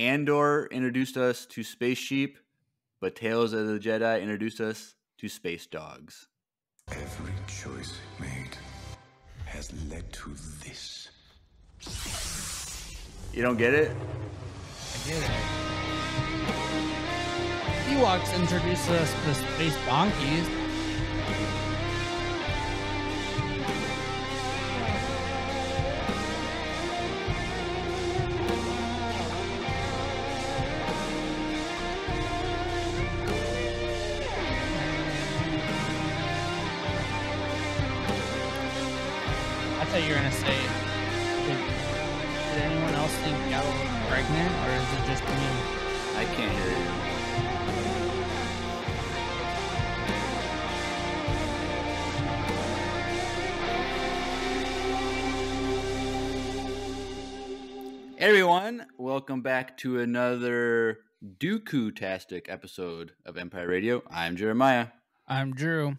Andor introduced us to space sheep, but Tales of the Jedi introduced us to space dogs. Every choice made has led to this. You don't get it? I get it. Ewoks introduced us to space donkeys. I thought you were gonna say, did anyone else think Gal was pregnant, or is it just me? I can't hear you. Everyone, welcome back to another Dooku-tastic episode of Empire Radio. I'm Jeremiah. I'm Drew.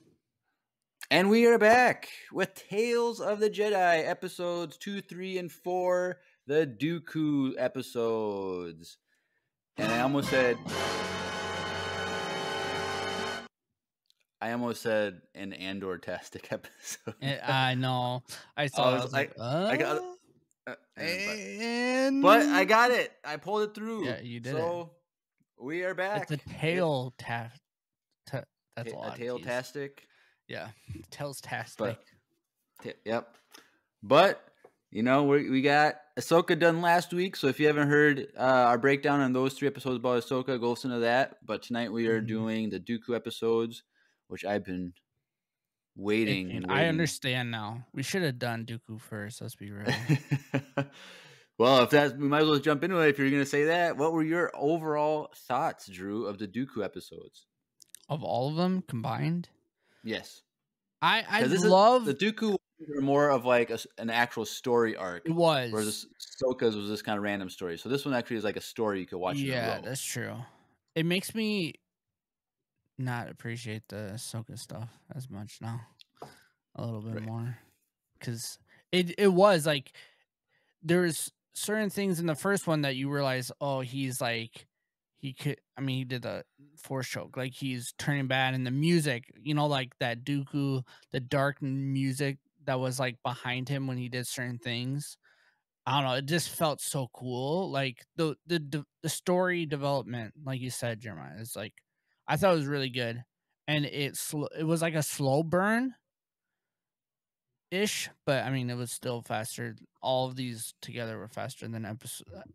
And we are back with Tales of the Jedi, episodes 2, 3, and 4, the Dooku episodes. And I almost said an Andor-tastic episode. I know. I saw. I was like, I got it. And But I got it. I pulled it through. Yeah, you did. So we are back. It's a tail that's a lot. Tail-tastic. Yeah, tails-tastic. Yep. But you know, we got Ahsoka done last week. So if you haven't heard our breakdown on those 3 episodes about Ahsoka, go listen to that. But tonight we are doing the Dooku episodes, which I've been waiting. I understand now. We should have done Dooku first. Let's be real. Well, we might as well jump into it. If you're going to say that, what were your overall thoughts, Drew, of the Dooku episodes? Of all of them combined? Yes. I love the Dooku were more of like an actual story arc. It was. Whereas Ahsoka's was this kind of random story. So this one actually is like a story you could watch in a row. Yeah, that's true. It makes me not appreciate the Ahsoka stuff as much now. A little bit more. Because it was like there's certain things in the first one that you realize, oh, he's like he did the Force choke, like he's turning bad, and the music, you know, like that Dooku, the dark music that was like behind him when he did certain things. I don't know, it just felt so cool. Like the story development, like you said, Jeremiah, is like I thought it was really good, and it was like a slow burn ish, but I mean it was still faster. All of these together were faster than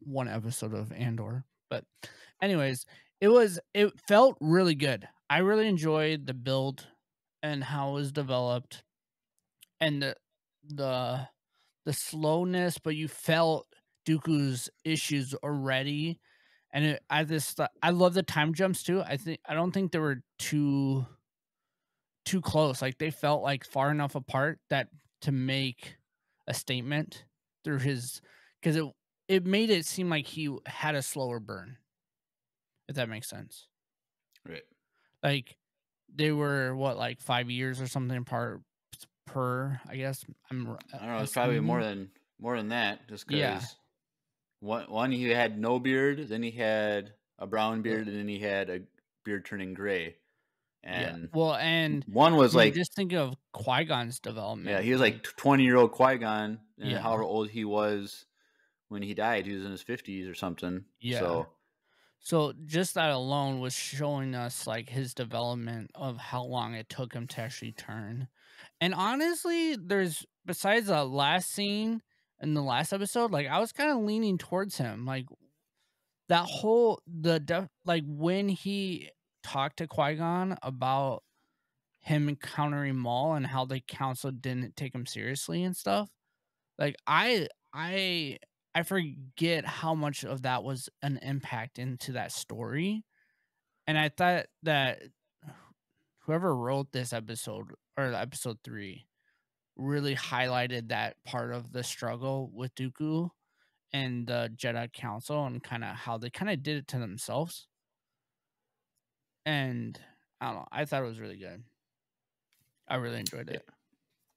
one episode of Andor. But anyways, it felt really good. I really enjoyed the build and how it was developed, and the slowness, but you felt Dooku's issues already. And I love the time jumps too. I don't think they were too close. Like they felt like far enough apart that to make a statement through his, because it made it seem like he had a slower burn, if that makes sense. Right. Like they were like 5 years or something apart per, I guess. I don't know. It's probably more than that. Just because one he had no beard, then he had a brown beard, and then he had a beard turning gray. And well, and one was like, just think of Qui-Gon's development. Yeah, he was like 20-year-old Qui-Gon, and however old he was when he died, he was in his 50s or something. Yeah. So just that alone was showing us like his development of how long it took him to actually turn. And honestly, besides the last scene in the last episode, like I was kind of leaning towards him. Like that whole like when he talked to Qui-Gon about him encountering Maul and how the council didn't take him seriously and stuff. Like I forget how much of that was an impact into that story. And I thought that whoever wrote this episode, or episode 3, really highlighted that part of the struggle with Dooku and the Jedi Council, and kind of how they kind of did it to themselves. And I don't know, I thought it was really good. I really enjoyed it.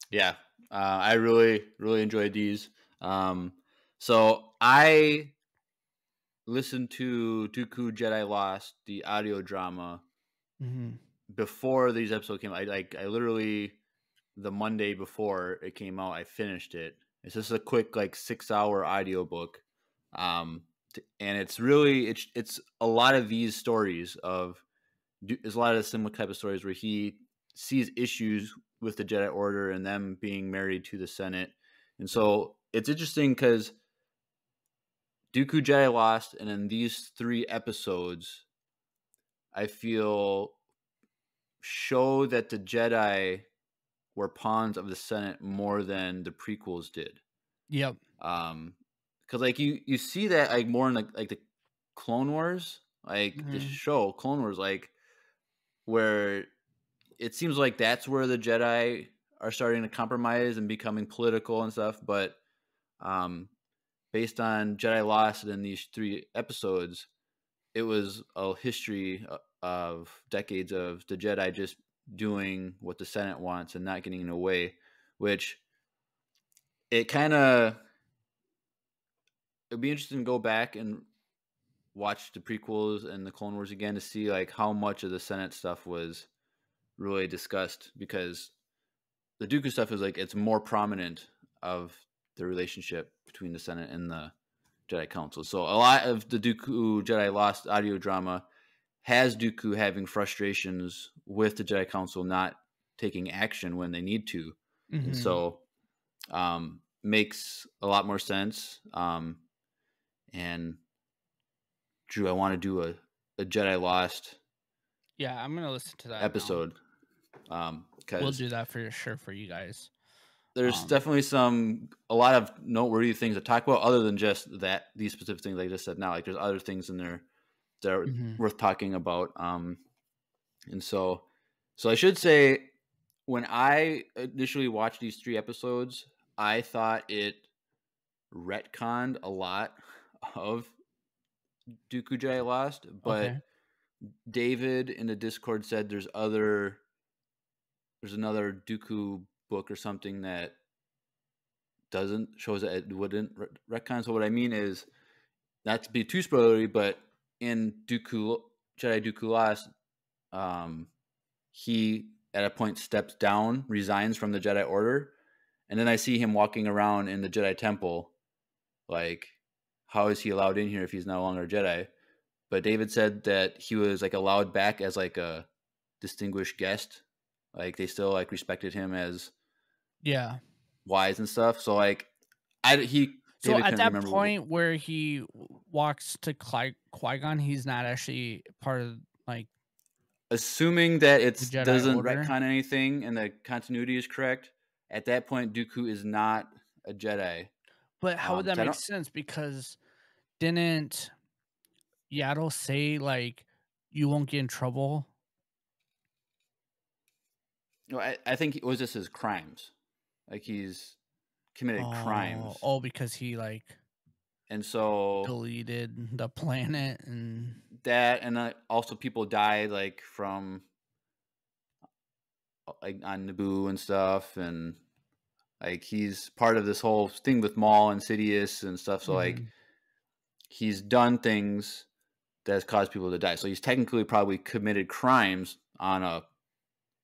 Yeah. I really, really enjoyed these. So I listened to Dooku Jedi Lost, the audio drama, Mm-hmm. before these episodes came out. I literally the Monday before it came out, I finished it. It's just a quick 6-hour audiobook. And it's really it's a lot of these stories of there's a lot of similar type of stories where he sees issues with the Jedi Order and them being married to the Senate. And so it's interesting because Dooku Jedi Lost and in these 3 episodes, I feel show that the Jedi were pawns of the Senate more than the prequels did. Yep. Because you see that more in the Clone Wars, the show Clone Wars, where it seems like that's where the Jedi are starting to compromise and becoming political and stuff. But based on Jedi Lost and in these 3 episodes, it was a history of decades of the Jedi just doing what the Senate wants and not getting in the way, which it kind of it'd be interesting to go back and watch the prequels and the Clone Wars again to see how much of the Senate stuff was really discussed, because the Dooku stuff is it's more prominent of the relationship between the Senate and the Jedi Council. So a lot of the Dooku Jedi Lost audio drama has Dooku having frustrations with the Jedi Council not taking action when they need to. Mm-hmm. And so makes a lot more sense. And Drew, I want to do a Jedi Lost I'm going to listen to that episode. We'll do that for sure for you guys. There's definitely a lot of noteworthy things to talk about other than just these specific things I just said now. There's other things in there that are worth talking about. And so I should say, when I initially watched these 3 episodes, I thought it retconned a lot of Dooku Jedi Lost, but David in the Discord said there's another Dooku book or something that shows that it wouldn't retcon. So what I mean is, not to be too spoilery, but in Jedi Dooku Lost, he at a point steps down, resigns from the Jedi Order, and then I see him walking around in the Jedi Temple. How is he allowed in here if he's no longer a Jedi? But David said that he was allowed back as a distinguished guest. They still respected him as wise and stuff. So so at that point where he walks to Qui-Gon, he's not actually part of assuming that it doesn't Order? retcon anything and the continuity is correct. At that point, Dooku is not a Jedi. But how would that make sense? Because didn't Yaddle say you won't get in trouble? No, I think it was just his crimes. He's committed crimes. Oh, because he and so deleted the planet and that, and also people died from on Naboo and stuff, and he's part of this whole thing with Maul and Sidious and stuff. So he's done things that has caused people to die. So he's technically probably committed crimes on a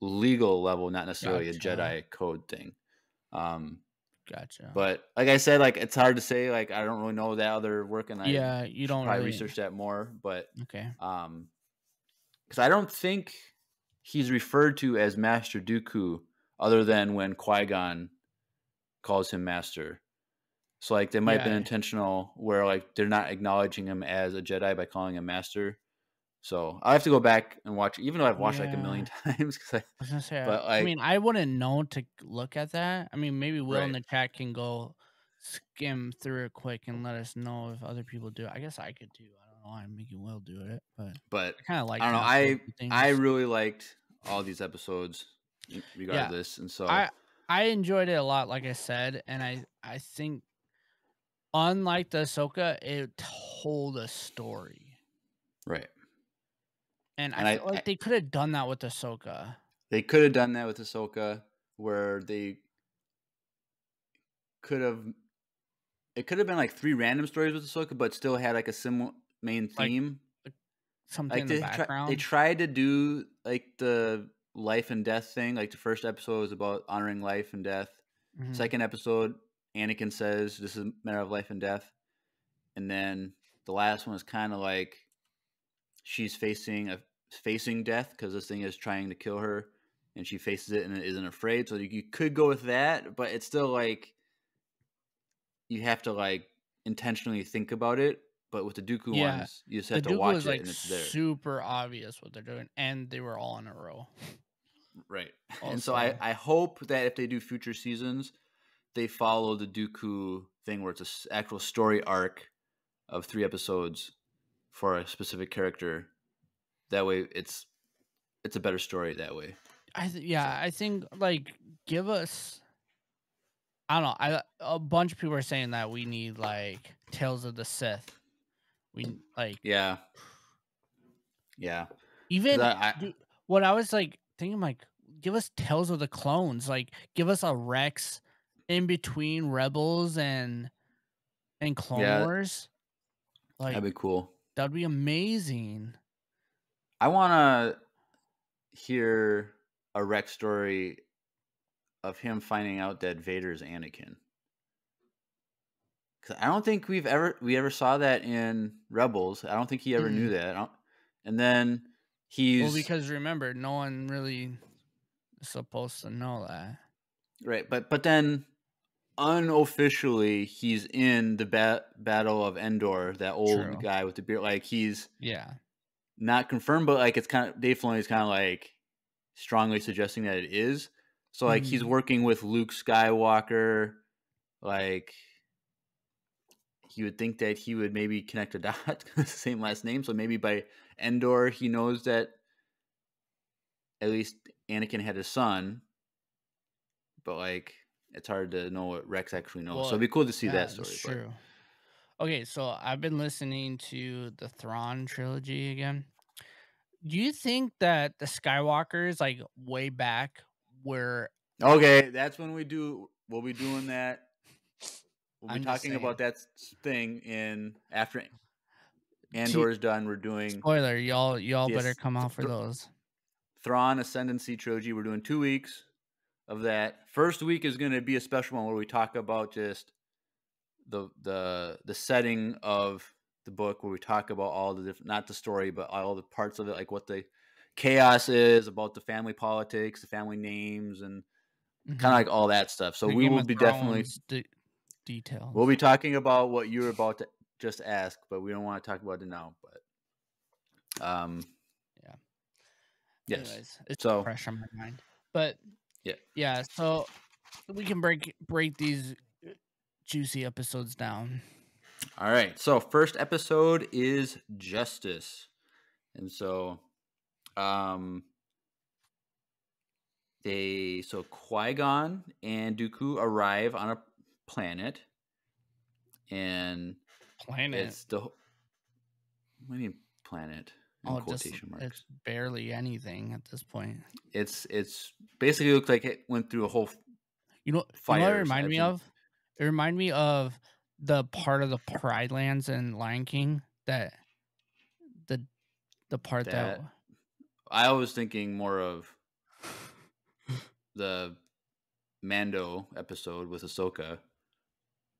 legal level, not necessarily a Jedi code thing. Gotcha. But like I said, it's hard to say. I don't really know that other work, and you don't probably research that more. But okay, because I don't think he's referred to as Master Dooku other than when Qui-Gon calls him Master. So they might have been intentional where they're not acknowledging him as a Jedi by calling him Master. So I have to go back and watch, even though I've watched a million times. I was gonna say, I mean, I wouldn't know to look at that. I mean, maybe Will in the chat can go skim through it quick and let us know if other people do it. I guess I could too. I don't know why I'm making Will do it, but I kind of like. I don't know. I really liked all these episodes, regardless, and so I enjoyed it a lot. Like I said, and I think, unlike the Ahsoka, it told a story. Right. And I feel they could have done that with Ahsoka. They could have done that with Ahsoka, where they could have. It could have been 3 random stories with Ahsoka, but still had a main Like, theme. something in Like the they background. tried to do like the life and death thing. Like the first episode was about honoring life and death. Mhm. Second episode, Anakin says this is a matter of life and death, and then the last one is kind of like she's facing death because this thing is trying to kill her, and she faces it and isn't afraid. So you could go with that, but it's still like you have to like intentionally think about it. But with the Dooku Yeah. ones, you just The have to Dooku watch was it like and it's there. super obvious what they're doing, and they were all in a row. Right. Also, And so I hope that if they do future seasons, they follow the Dooku thing where it's an actual story arc of 3 episodes for a specific character. That way it's a better story that way. I think like give us. I don't know. A bunch of people are saying that we need like Tales of the Sith. We like Yeah. Yeah. 'Cause even I what I was like thinking like give us Tales of the Clones. Like give us a Rex in between Rebels and Clone yeah, Wars. Like that'd be cool. that'd be amazing. I want to hear a Rex story of him finding out that Vader's Anakin. Cuz I don't think we ever saw that in Rebels. I don't think he ever knew that. And then Well, because remember, no one really is supposed to know that. Right, but then unofficially he's in the Battle of Endor, that old guy with the beard. Like he's not confirmed, but like it's kind of Dave Filoni is kind of like strongly suggesting that it is. So like he's working with Luke Skywalker. Like you would think that he would maybe connect a dot, the same last name. So maybe by Endor he knows that at least Anakin had a son. But like it's hard to know what Rex actually knows. So it'd be cool to see that story. That's true. Okay, so I've been listening to the Thrawn trilogy again. Do you think that the Skywalkers, like way back, were okay? That's when we'll be doing that. We'll be I'm talking about that thing in after Andor's done. We're doing spoiler. Y'all better come out for those. Thrawn Ascendancy trilogy. We're doing 2 weeks of that. First week is going to be a special one where we talk about just the setting of the book, where we talk about all the different, not the story, but all the parts of it, like what the chaos is about, the family politics, the family names, and kind of like all that stuff. So we will be definitely details. We'll be talking about what you were about to just ask, but we don't want to talk about it now. But yeah. Yes. Anyways, it's so fresh on my mind. But yeah. Yeah, so we can break these juicy episodes down. All right. So first episode is Justice. And so Qui-Gon and Dooku arrive on a planet, and it's the what do you mean planet? In quotation marks. It's barely anything at this point. It's basically looks like it went through a whole what it reminded me of? It reminded me of the part of the Pride Lands in Lion King, that the part that I was thinking more of the Mando episode with Ahsoka.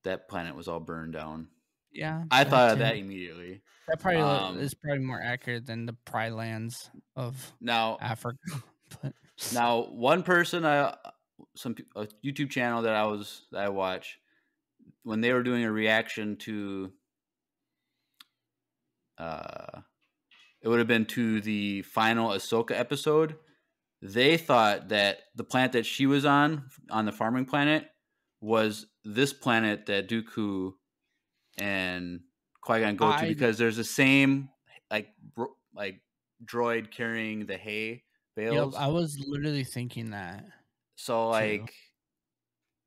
That planet was all burned down. Yeah, I thought of that immediately. That probably is probably more accurate than the Pride Lands of Africa. Now, one person, a YouTube channel that I watch, when they were doing a reaction to, it would have been to the final Ahsoka episode. They thought that the planet that she was on the farming planet, was this planet that Dooku and Qui-Gon go to, because there's the same like droid carrying the hay bales. Yep, I was literally thinking that. So like,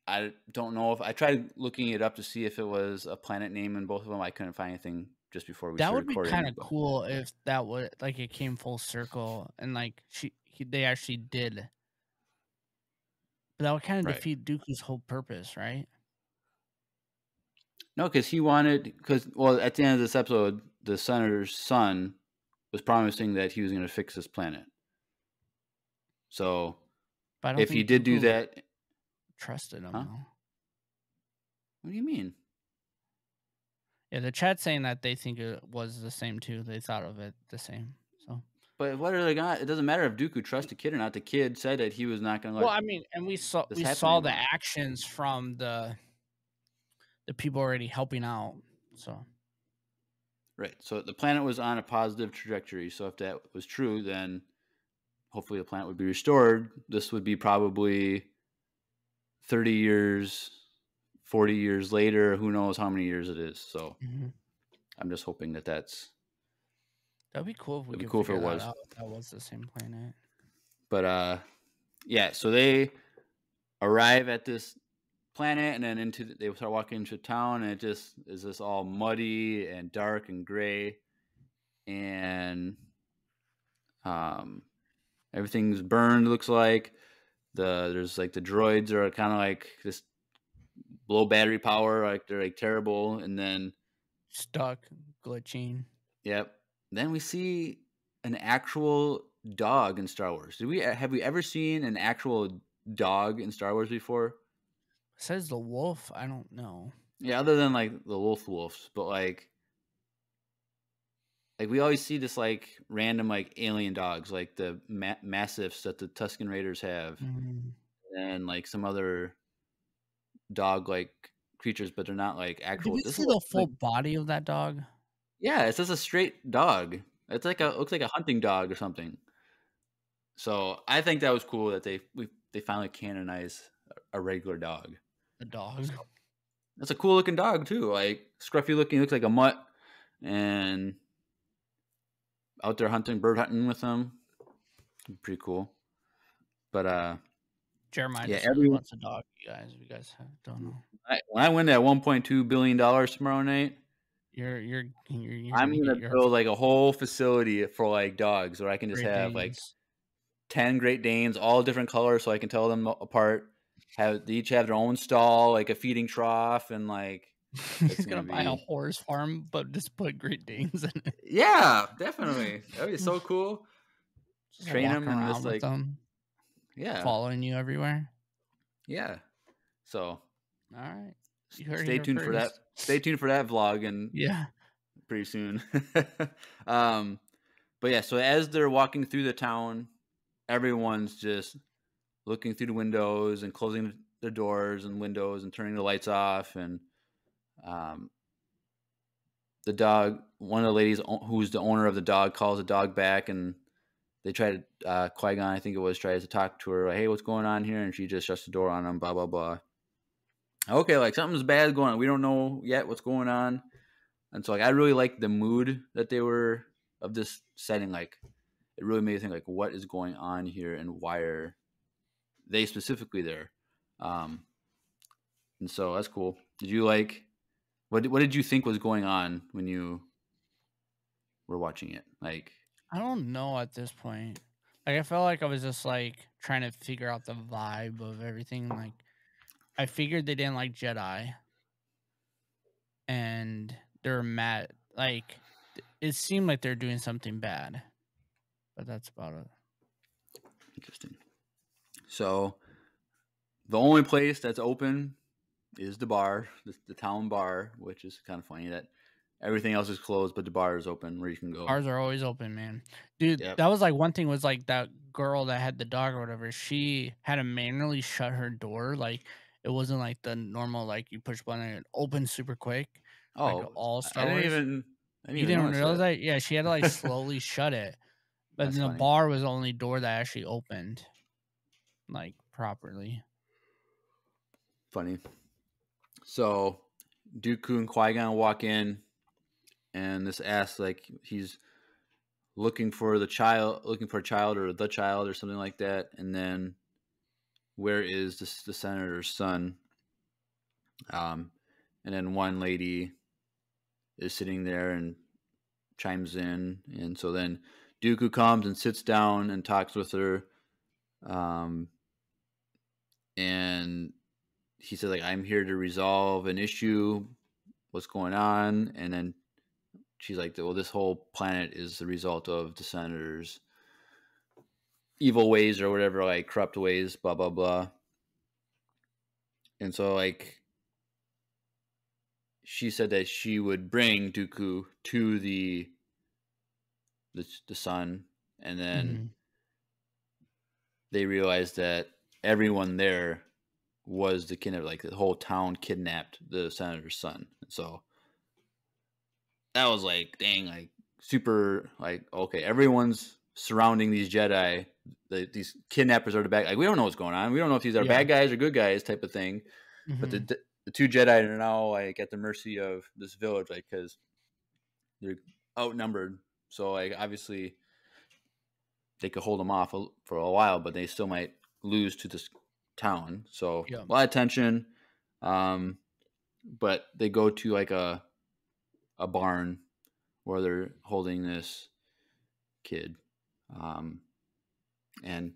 I don't know if I tried looking it up to see if it was a planet name in both of them. I couldn't find anything just before we started recording. That would be kind of cool if that would like it came full circle and like they actually did. But that would kind of defeat Dooku's whole purpose, right? No, because at the end of this episode, the senator's son was promising that he was going to fix this planet. So But I don't if he think did do Dooku that, trusted him. huh? Though. What do you mean? Yeah, the chat's saying that they think it was the same too. They thought of it the same. So, But what are they gonna? It doesn't matter if Dooku trusts the kid or not. The kid said that he was not going to let. well, I mean, and we saw this the happen anymore. actions from the people already helping out. So, Right. So the planet was on a positive trajectory. So if that was true, then hopefully the planet would be restored. This would be probably 30 years, 40 years later. Who knows how many years it is. So I'm just hoping that that's. That'd be cool if we It'd be could cool if it figure that was. out. If that was the same planet. But yeah. So they arrive at this planet, and then they start walking into town, and it just is this all muddy and dark and gray, and everything's burned. Looks like there's like the droids are kind of like this low battery power, like they're like terrible, and then stuck, glitching. Yep. Then we see an actual dog in Star Wars. Have we ever seen an actual dog in Star Wars before? It says the wolf. I don't know. Yeah, other than like the wolves, but like we always see this like random like alien dogs, like the mastiffs that the Tusken Raiders have, and like some other dog like creatures, but they're not like actual. Did we see the full body of that dog? Yeah, it's just a straight dog. It's like looks like a hunting dog or something. So I think that was cool that they finally canonized a regular dog. A dog. That's a cool looking dog too. Like scruffy looking, looks like a mutt, and out there bird hunting with them. Pretty cool. But Jeremiah just wants a dog. You guys don't know. When I win that $1.2 billion tomorrow night, I'm gonna build like a whole facility for like dogs, where I can just have like 10 Great Danes, all different colors, so I can tell them apart. They each have their own stall, like a feeding trough, and like he's gonna buy a horse farm, but just put Great Danes in it. Yeah, definitely. That'd be so cool. Just train them and just like them. Yeah, following you everywhere. Yeah. So, all right. Stay tuned for that. Stay tuned for that vlog, and pretty soon. But yeah, so as they're walking through the town, everyone's just looking through the windows and closing their doors and windows and turning the lights off. And the dog, one of the ladies who's the owner of the dog, calls the dog back, and they try to, Qui-Gon, I think it was, tries to talk to her, like, hey, what's going on here? And she just shuts the door on him, blah, blah, blah. Okay, like something's bad going on. We don't know yet what's going on. And so like I really like the mood that they were of this setting. Like it really made me think like what is going on here and why are they specifically there? And so that's cool. Did you like what did you think was going on when you were watching it? Like I don't know at this point. Like I felt like I was just like trying to figure out the vibe of everything. Like I figured they didn't like Jedi, and they're mad. Like it seemed like they're doing something bad, but that's about it. Interesting. So the only place that's open is the bar, the town bar, which is kind of funny that everything else is closed, but the bar is open where you can go. Bars are always open, man. Dude, that was like one thing was like that girl that had the dog or whatever. She had to manually shut her door. Like it wasn't like the normal, like you push a button and it opens super quick. Oh, like all Star Wars. I didn't you didn't realize that? Yeah, she had to like slowly shut it. But then the bar was the only door that actually opened like properly. Funny. So Dooku and Qui-Gon walk in, and this asks like he's looking for a child or the child or something like that, and then where is the senator's son? And then one lady is sitting there and chimes in, and so then Dooku comes and sits down and talks with her, and he said like I'm here to resolve an issue what's going on, and then she's like, well, this whole planet is the result of the Senator's evil ways or whatever, like corrupt ways, blah blah blah. And so like she said that she would bring Dooku to the sun, and then they realized that everyone there was the kidnap, like the whole town kidnapped the Senator's son. So that was like, dang, like super, like, okay, everyone's surrounding these Jedi. These kidnappers are the bad. Like, we don't know what's going on. We don't know if these are bad guys or good guys, type of thing. But the two Jedi are now like at the mercy of this village, like, because they're outnumbered. So like obviously they could hold them off for a while, but they still might lose to this town. So a lot of tension. But they go to like a barn where they're holding this kid. And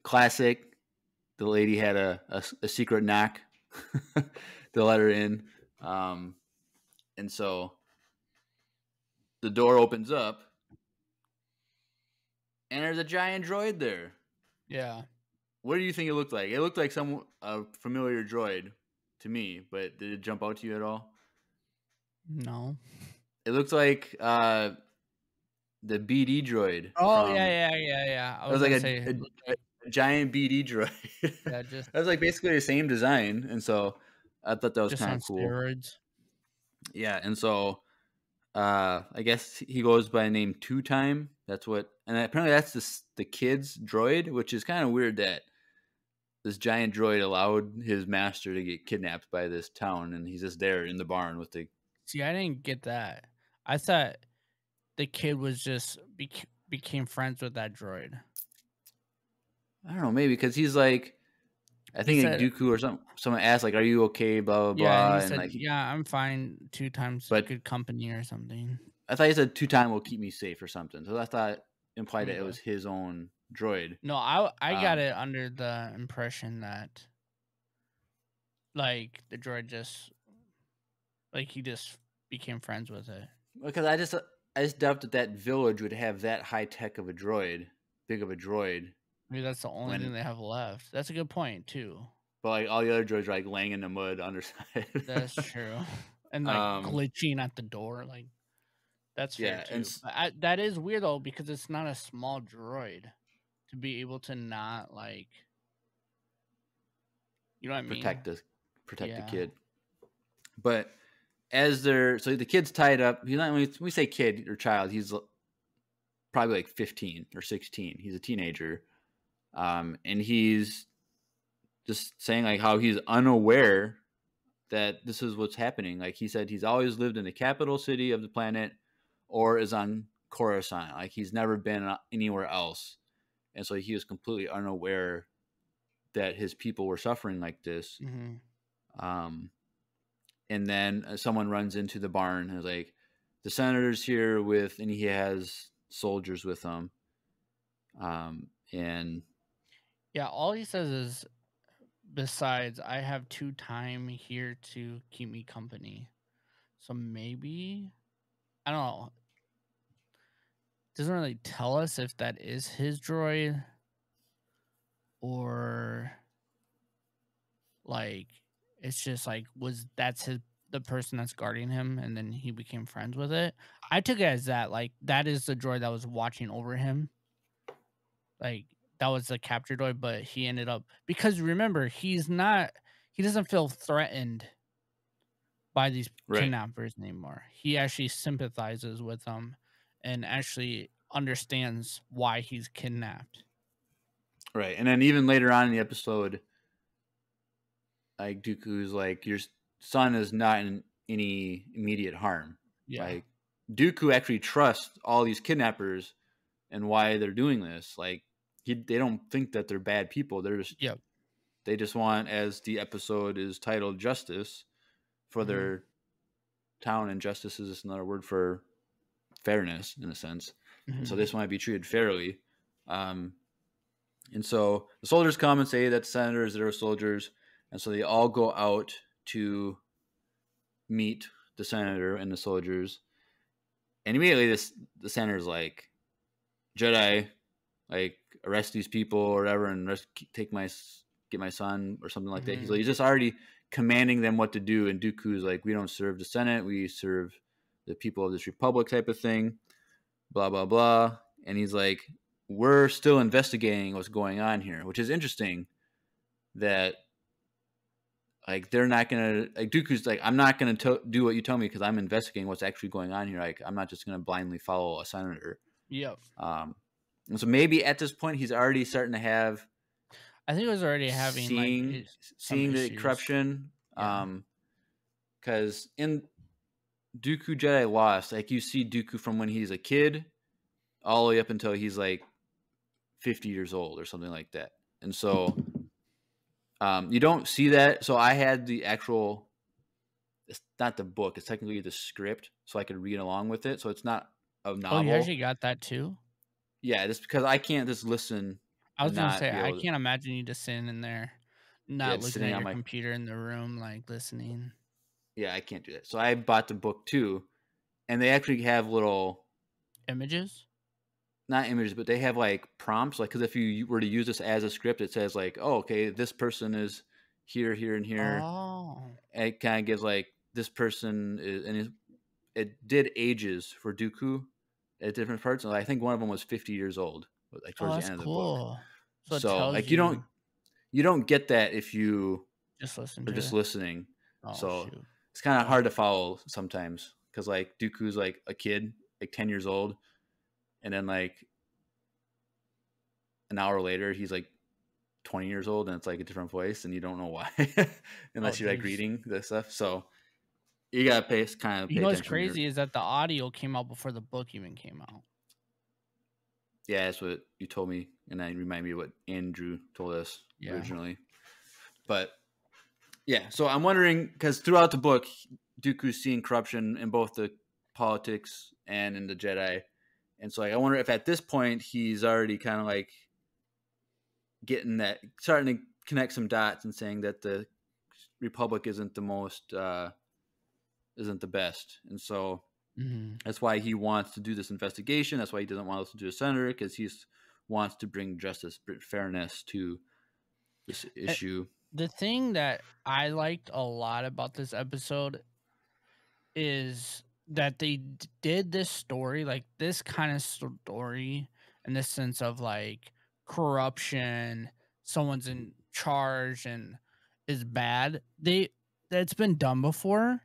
classic, the lady had a secret knock to let her in. And so the door opens up and there's a giant droid there. Yeah. What do you think it looked like? It looked like a familiar droid to me, but did it jump out to you at all? No. It looked like the BD droid. Oh, yeah. It was like a giant BD droid. Yeah, that was like basically the same design, and so I thought that was kind of cool. Steroids. Yeah, and so I guess he goes by the name Two Time. That's what, and apparently that's the kid's droid, which is kind of weird that this giant droid allowed his master to get kidnapped by this town, and he's just there in the barn with the. See, I didn't get that. I thought the kid was just became friends with that droid. I don't know, maybe because he's like, I think like Dooku or someone asked like, "Are you okay?" Blah blah blah. And he said, like, "Yeah, I'm fine." 2 times, but good company or something. I thought he said 2 time will keep me safe or something. So I thought implied that it was his own droid. No, I got it under the impression that like the droid just like he just became friends with it. Because I just doubt that village would have that high tech of a droid, big of a droid. Maybe that's the only thing they have left. That's a good point too. But like all the other droids are like laying in the mud underside. That's true. And like glitching at the door, like that's fair too. But that is weird though, because it's not a small droid to be able to not like, you know what I mean? Protect the kid. But as so the kid's tied up. He's not, when we say kid or child, he's probably like 15 or 16. He's a teenager. And he's just saying like how he's unaware that this is what's happening. Like he said, he's always lived in the capital city of the planet or is on Coruscant. Like he's never been anywhere else. And so he was completely unaware that his people were suffering like this. And then someone runs into the barn and is like, the senator's here and he has soldiers with him. And yeah, all he says is, besides, I have 2 time here to keep me company. So maybe, I don't know. Doesn't really tell us if that is his droid or like it's just like that's the person that's guarding him and then he became friends with it. I took it as that like that is the droid that was watching over him. Like that was the capture droid, but he ended up, because remember, he doesn't feel threatened by these kidnappers anymore. He actually sympathizes with them and actually understands why he's kidnapped. Right. And then even later on in the episode, like Dooku's like, your son is not in any immediate harm. Yeah. Like Dooku actually trusts all these kidnappers and why they're doing this. Like they don't think that they're bad people. They're just they just want, as the episode is titled, justice for their town, and justice is just another word for fairness in a sense. And so they just want to be treated fairly. And so the soldiers come and say that the senators, there are soldiers, and so they all go out to meet the senator and the soldiers. And immediately the senator's like, Jedi, like, arrest these people or whatever, and get my son or something like that. He's just already commanding them what to do. And Dooku's like, we don't serve the Senate, we serve the people of this republic, type of thing. Blah blah blah. And he's like, we're still investigating what's going on here, which is interesting. That like they're not gonna, like, Dooku's like, I'm not gonna do what you tell me because I'm investigating what's actually going on here. Like, I'm not just gonna blindly follow a senator. Yep. And so maybe at this point he's already starting to have. I think it was already having seeing the issues. corruption. Because in Dooku Jedi Lost, like, you see Dooku from when he's a kid all the way up until he's like 50 years old or something like that. And so you don't see that. So I had the actual, it's not the book, it's technically the script, so I could read along with it. So it's not a novel. Oh, you actually got that too? Yeah, just because I can't just listen. I was going to say, I can't imagine you just sitting in there, not looking at your computer in the room, like, listening. Yeah, I can't do that. So I bought the book too, and they actually have little images. Not images, but they have like prompts. Like, because if you were to use this as a script, it says like, oh, okay, this person is here, here, and here. Oh. And it kind of gives like, this person is, and it did ages for Dooku at different parts. And I think one of them was 50 years old, like towards the end of the book. So like you don't get that if you just listen are just listening. Oh, so shoot. It's kind of hard to follow sometimes, because like Dooku's like a kid, like 10 years old, and then like an hour later he's like 20 years old, and it's like a different voice, and you don't know why unless you're like reading this stuff. So you gotta pay attention. You know what's crazy is that the audio came out before the book even came out. Yeah, that's what you told me, and that reminded me of what Andrew told us originally. But yeah, so I'm wondering, because throughout the book, Dooku's seeing corruption in both the politics and in the Jedi, and so like, I wonder if at this point he's already kind of like getting that, starting to connect some dots and saying that the Republic isn't the most, isn't the best, and so that's why he wants to do this investigation. That's why he doesn't want us to do a senator, because he wants to bring justice, fairness to this issue. The thing that I liked a lot about this episode is that they did this story, like this kind of story, in the sense of like corruption, someone's in charge and is bad. That's been done before,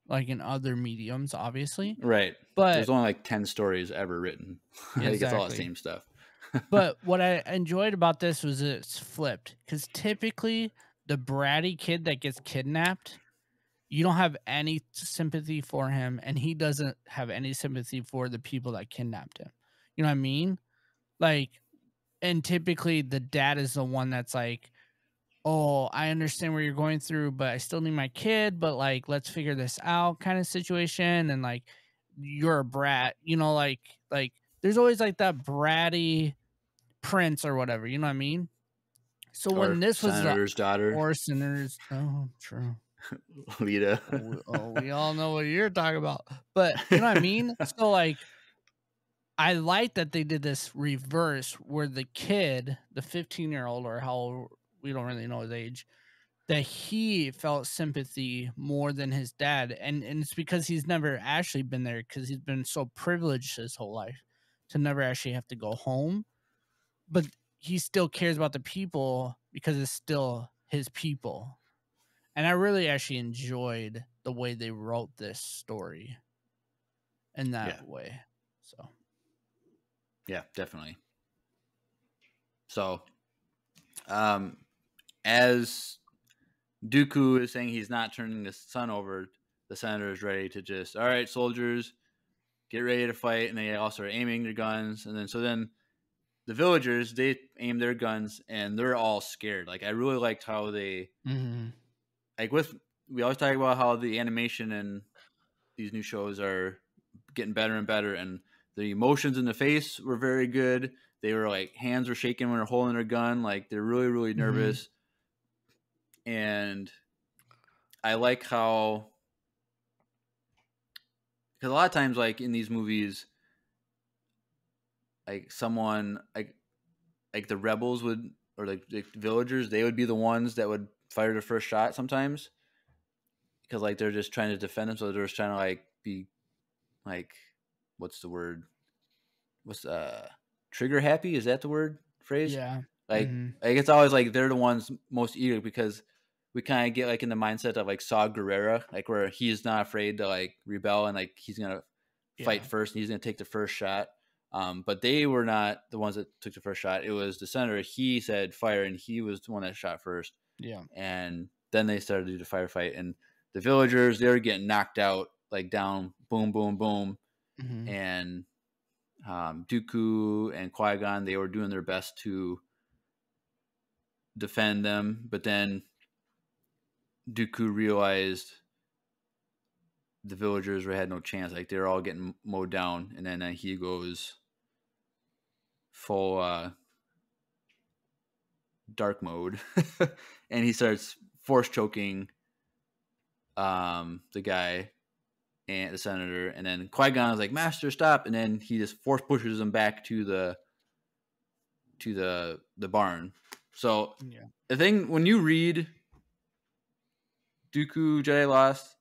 like in other mediums, obviously. Right. But there's only like 10 stories ever written. Exactly. It's all the same stuff. But what I enjoyed about this was it's flipped, because typically the bratty kid that gets kidnapped, you don't have any sympathy for him, and he doesn't have any sympathy for the people that kidnapped him. You know what I mean? Like, and typically the dad is the one that's like, oh, I understand what you're going through, but I still need my kid, but like, let's figure this out kind of situation. And like, you're a brat, you know, like there's always like that bratty prince or whatever, you know what I mean? So when this was Senator's daughter, or Senator's, oh, true, Lita. we all know what you're talking about, but you know what I mean? So like, I like that they did this reverse, where the kid, the 15-year-old, or how, we don't really know his age, that he felt sympathy more than his dad, and it's because he's never actually been there, because he's been so privileged his whole life to never actually have to go home, but he still cares about the people because it's still his people. And I really actually enjoyed the way they wrote this story in that way. So yeah, definitely. So as Dooku is saying he's not turning the son over, the senator is ready to just, all right, soldiers, get ready to fight. And they also are aiming their guns. And then the villagers, they aim their guns, and they're all scared. Like, I really liked how they, like, we always talk about how the animation in these new shows are getting better and better, and the emotions in the face were very good. They were like, hands were shaking when they're holding their gun. Like, they're really, really nervous. And I like how because a lot of times, like in these movies, like someone like the rebels would, or like the villagers, they would be the ones that would fire the first shot sometimes, because like they're just trying to defend themselves. They're just trying to like be like, what's the word? What's trigger happy? Is that the word phrase? Yeah. Like it's always like they're the ones most eager, because we kind of get like in the mindset of like Saw Gerrera, like where he's not afraid to like rebel and like he's gonna fight first and he's gonna take the first shot. But they were not the ones that took the first shot. It was the senator. He said fire, and he was the one that shot first. Yeah. And then they started to do the firefight, and the villagers, they were getting knocked out, like down, boom, boom, boom, and Dooku and Qui-Gon, they were doing their best to defend them, but then Dooku realized the villagers had no chance. Like, they were all getting mowed down, and then he goes full dark mode, and he starts force choking the guy and the senator, and then Qui-Gon is like, "Master, stop!" And then he just force pushes him back to the barn. So the thing, when you read Dooku Jedi Lost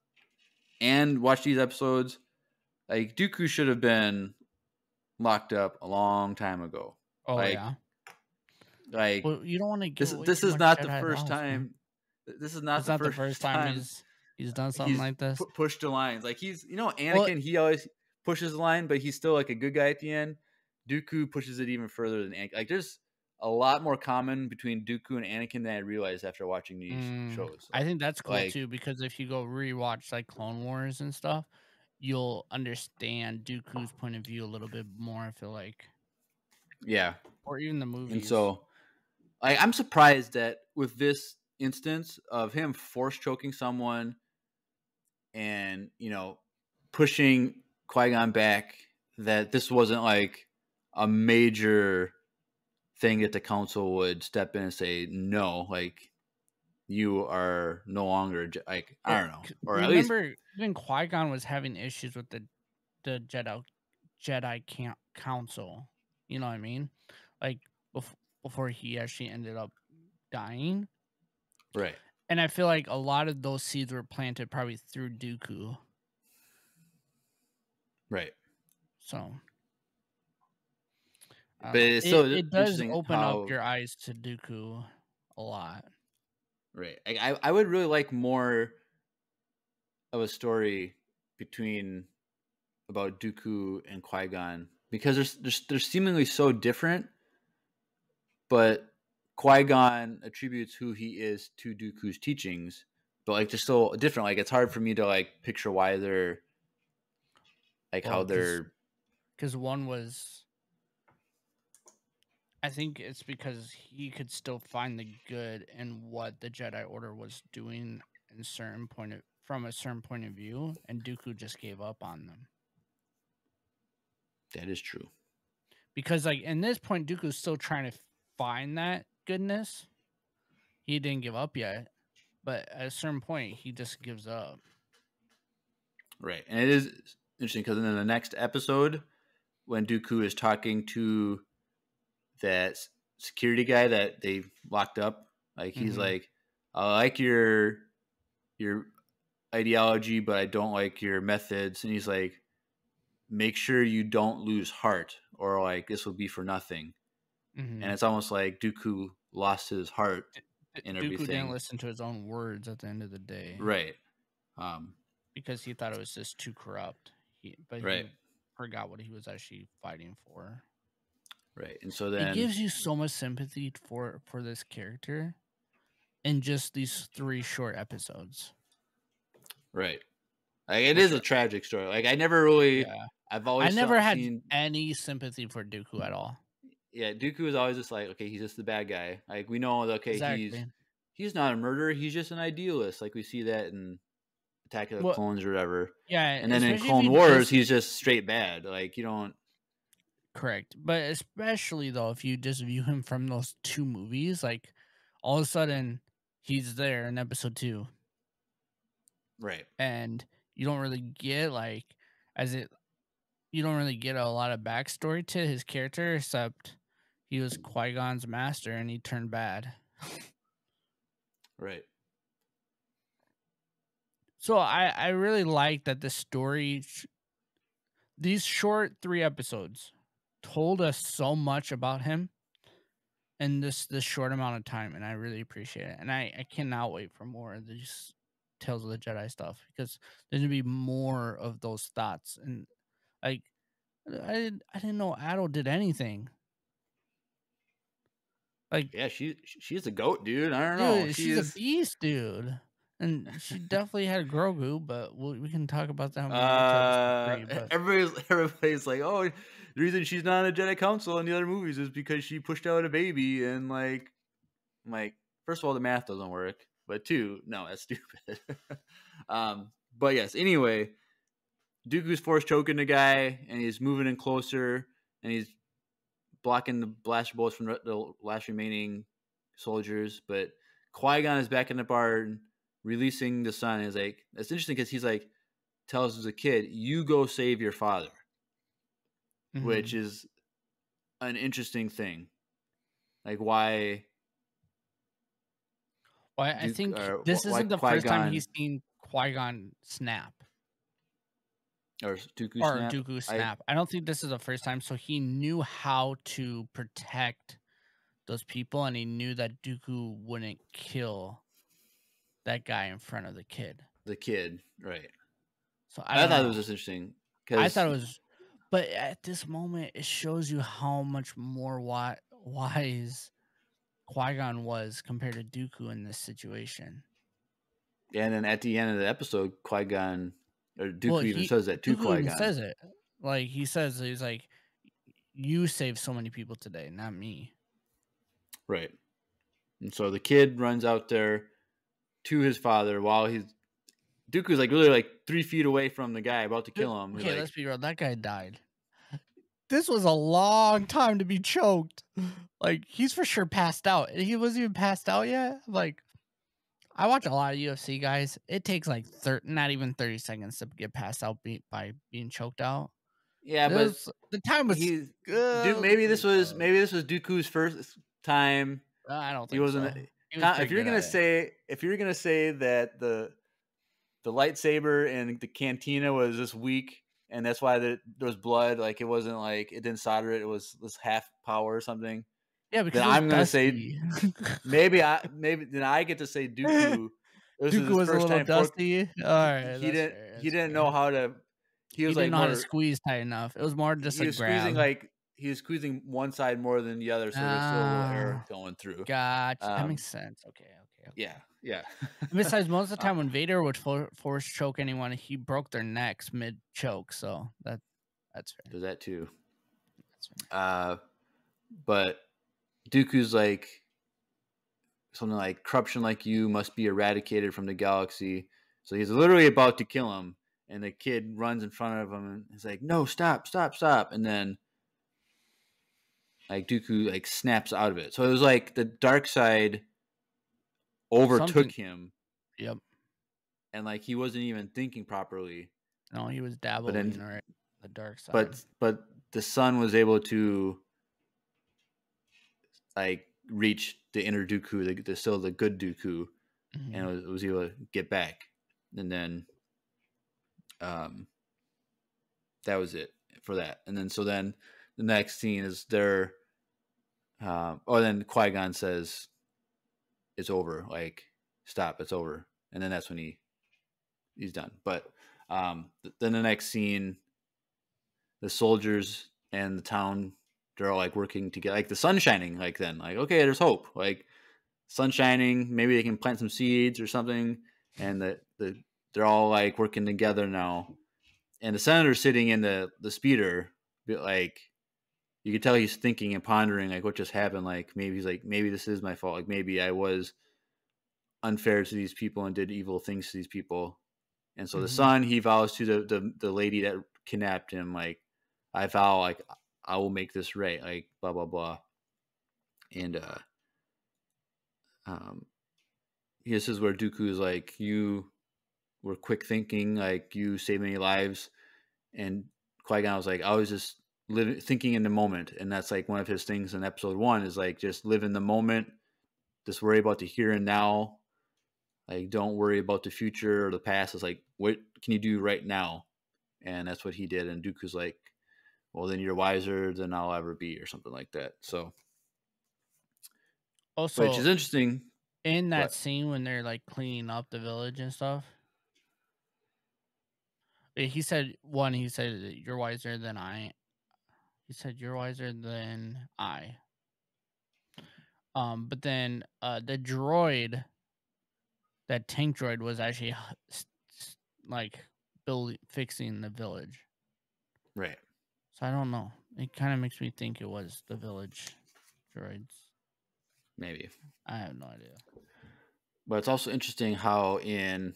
and watch these episodes, like Dooku should have been locked up a long time ago. Oh like well, you don't want to get this is not the first time. This is not the first time he's done something like this. Pushed the lines. Like, he's, Anakin, he always pushes the line, but he's still like a good guy at the end. Dooku pushes it even further than Anakin. Like, there's a lot more common between Dooku and Anakin than I realized after watching these shows. I think that's cool too, because if you go rewatch like Clone Wars and stuff, you'll understand Dooku's point of view a little bit more, I feel like. Yeah. Or even the movies. And so I'm surprised that with this instance of him force choking someone and, pushing Qui-Gon back, that this wasn't like a major thing that the council would step in and say, no, like, you are no longer, like, I don't know. Or remember, at least even Qui-Gon was having issues with the Jedi Council. You know what I mean? Like, before he actually ended up dying. Right. And I feel like a lot of those seeds were planted probably through Dooku. Right. So, but it's so it does open up your eyes to Dooku a lot. Right. I would really like more of a story about Dooku and Qui-Gon, because they're seemingly so different, but Qui-Gon attributes who he is to Dooku's teachings, but like they're so different. Like, it's hard for me to like picture why they're like how they're. Because one was, I think it's because he could still find the good in what the Jedi Order was doing from a certain point of view, and Dooku just gave up on them. That is true. Because like in this point, Dooku's still trying to find that goodness. He didn't give up yet, but at a certain point, he just gives up. Right, and it is interesting because in the next episode, when Dooku is talking to that security guy that they locked up, like, he's like, I like your ideology, but I don't like your methods. And he's like, make sure you don't lose heart, or like this will be for nothing. And it's almost like Dooku lost his heart and everything. Dooku didn't listen to his own words at the end of the day. Right. Because he thought it was just too corrupt. He forgot what he was actually fighting for. Right. And so then it gives you so much sympathy for this character in just these 3 short episodes. Right. Like, it is a tragic story. Like, I never really I never had any sympathy for Dooku at all. Yeah, Dooku is always just like, okay, he's just the bad guy. Like, we know that, okay, exactly. he's not a murderer, he's just an idealist. Like, we see that in Attack of the Clones or whatever. Yeah. And then in Clone Wars, he's just straight bad. Like, you don't. Correct. But especially, though, if you just view him from those 2 movies, like, all of a sudden, he's there in episode 2. Right. And you don't really get, like, as it you don't really get a lot of backstory to his character except he was Qui-Gon's master and he turned bad. Right. So I really like that the story, these short 3 episodes, told us so much about him in this short amount of time, and I really appreciate it. And I cannot wait for more of these Tales of the Jedi stuff because there's gonna be more of those thoughts. And like, I didn't know Adol did anything. Like, Yeah, she's a goat, dude. I don't know. dude, She she's a is. beast, dude. And she definitely had Grogu, but we can talk about that when we get to episode 3. But Everybody's like, oh, the reason she's not on a Jedi Council in the other movies is because she pushed out a baby, and like, I'm like, first of all, the math doesn't work, but 2, no, that's stupid. But yes, anyway, Dooku's force choking the guy, and he's moving in closer, and he's blocking the blaster bolts from the last remaining soldiers. But Qui-Gon is back in the barn, releasing the son. Is like, it's interesting because he's like, tells as a kid, "You go save your father," which is an interesting thing. Like, why? well, I think this isn't the first time he's seen Qui-Gon snap. Or Dooku snap. I don't think this is the first time. So he knew how to protect those people, and he knew that Dooku wouldn't kill that guy in front of the kid. The kid, right? So I thought it was just interesting. I thought it was, but at this moment, it shows you how much more wise Qui-Gon was compared to Dooku in this situation. And then at the end of the episode, Qui-Gon or Dooku even says that to Qui-Gon. Even says it. Like, he's like, you saved so many people today, not me. Right. And so the kid runs out there to his father while Dooku's like really like 3 feet away from the guy about to kill him. Okay, let's be real. That guy died. This was a long time to be choked. Like, he's for sure passed out. He wasn't even passed out yet. Like, I watch a lot of UFC guys. It takes like not even 30 seconds to get passed out by being choked out. Yeah, but the time was good. Dude, maybe this was Dooku's first time. I don't think he wasn't. So. If you're gonna say that the lightsaber and the cantina was just weak, and that's why there was blood, like it wasn't like it didn't solder it was half power or something. Yeah, because I'm gonna say maybe then I get to say Dooku. Dooku was a little dusty. All right, he didn't know how to. He didn't know how to squeeze tight enough. It was more just a grab. He was squeezing one side more than the other, so there's still a little air going through. Gotcha. That makes sense. Okay. Yeah. Besides, most of the time when Vader would force choke anyone, he broke their necks mid choke. So that's fair. There's that too. That's fair. But Dooku's like something like corruption like you must be eradicated from the galaxy. So he's literally about to kill him, and the kid runs in front of him and he's like, "No, stop!" And then like Dooku like snaps out of it. So it was like the dark side overtook him. Yep. And like he wasn't even thinking properly. No, he was dabbling in the dark side. But the son was able to like reach the inner Dooku, the good Dooku, and was able to get back. And then that was it for that. And then the next scene is there. Then Qui-Gon says, "It's over. Like, stop. It's over." And then that's when he's done. But then the next scene, the soldiers and the town, they're all like working together. Like the sun shining. Like then, like okay, there's hope. Like sun shining. Maybe they can plant some seeds or something. And they're all like working together now. And the senator's sitting in the speeder, like. You could tell he's thinking and pondering like what just happened. Like maybe he's like, maybe this is my fault. Like maybe I was unfair to these people and did evil things to these people. And so the son, he vows to the lady that kidnapped him, like, I vow, like, I will make this right, like, blah blah blah. And this is where Dooku is like, you were quick thinking, like you saved many lives, And Qui-Gon was like, I was just thinking in the moment. And that's like one of his things in episode 1 is like, just live in the moment. Just worry about the here and now. Like, don't worry about the future or the past. It's like, what can you do right now? And that's what he did. And Dooku's like, well, then you're wiser than I'll ever be, or something like that. So, Also, which is interesting. In that scene when they're like cleaning up the village and stuff, he said you're wiser than I. He said you're wiser than I. But then the droid, that tank droid, was actually like fixing the village. Right. So I don't know. It kind of makes me think it was the village droids. Maybe. I have no idea. But it's also interesting how in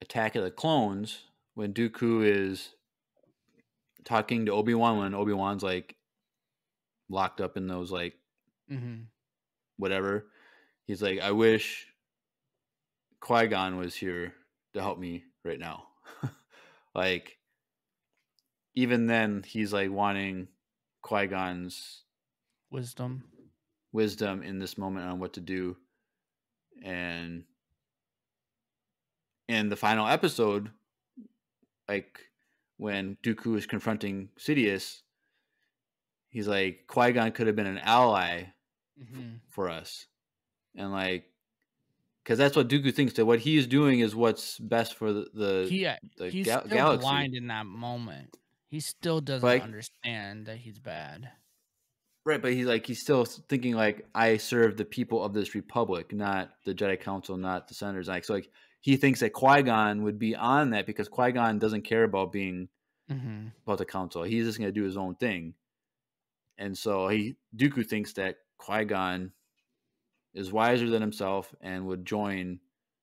Attack of the Clones, when Dooku is talking to Obi-Wan, when Obi-Wan's like locked up in those like whatever, he's like, I wish Qui-Gon was here to help me right now. Like, even then, he's like wanting Qui-Gon's wisdom in this moment on what to do. And in the final episode, like when Dooku is confronting Sidious, he's like, Qui-Gon could have been an ally for us. And like, because that's what Dooku thinks, that what he is doing is what's best for the he's galaxy. Still blind in that moment. He still doesn't understand that he's bad. Right, but he's still thinking like, I serve the people of this republic, not the Jedi Council, not the senators. Like, so like he thinks that Qui-Gon would be on that because Qui-Gon doesn't care about being about the council. He's just going to do his own thing. And so Dooku thinks that Qui-Gon is wiser than himself and would join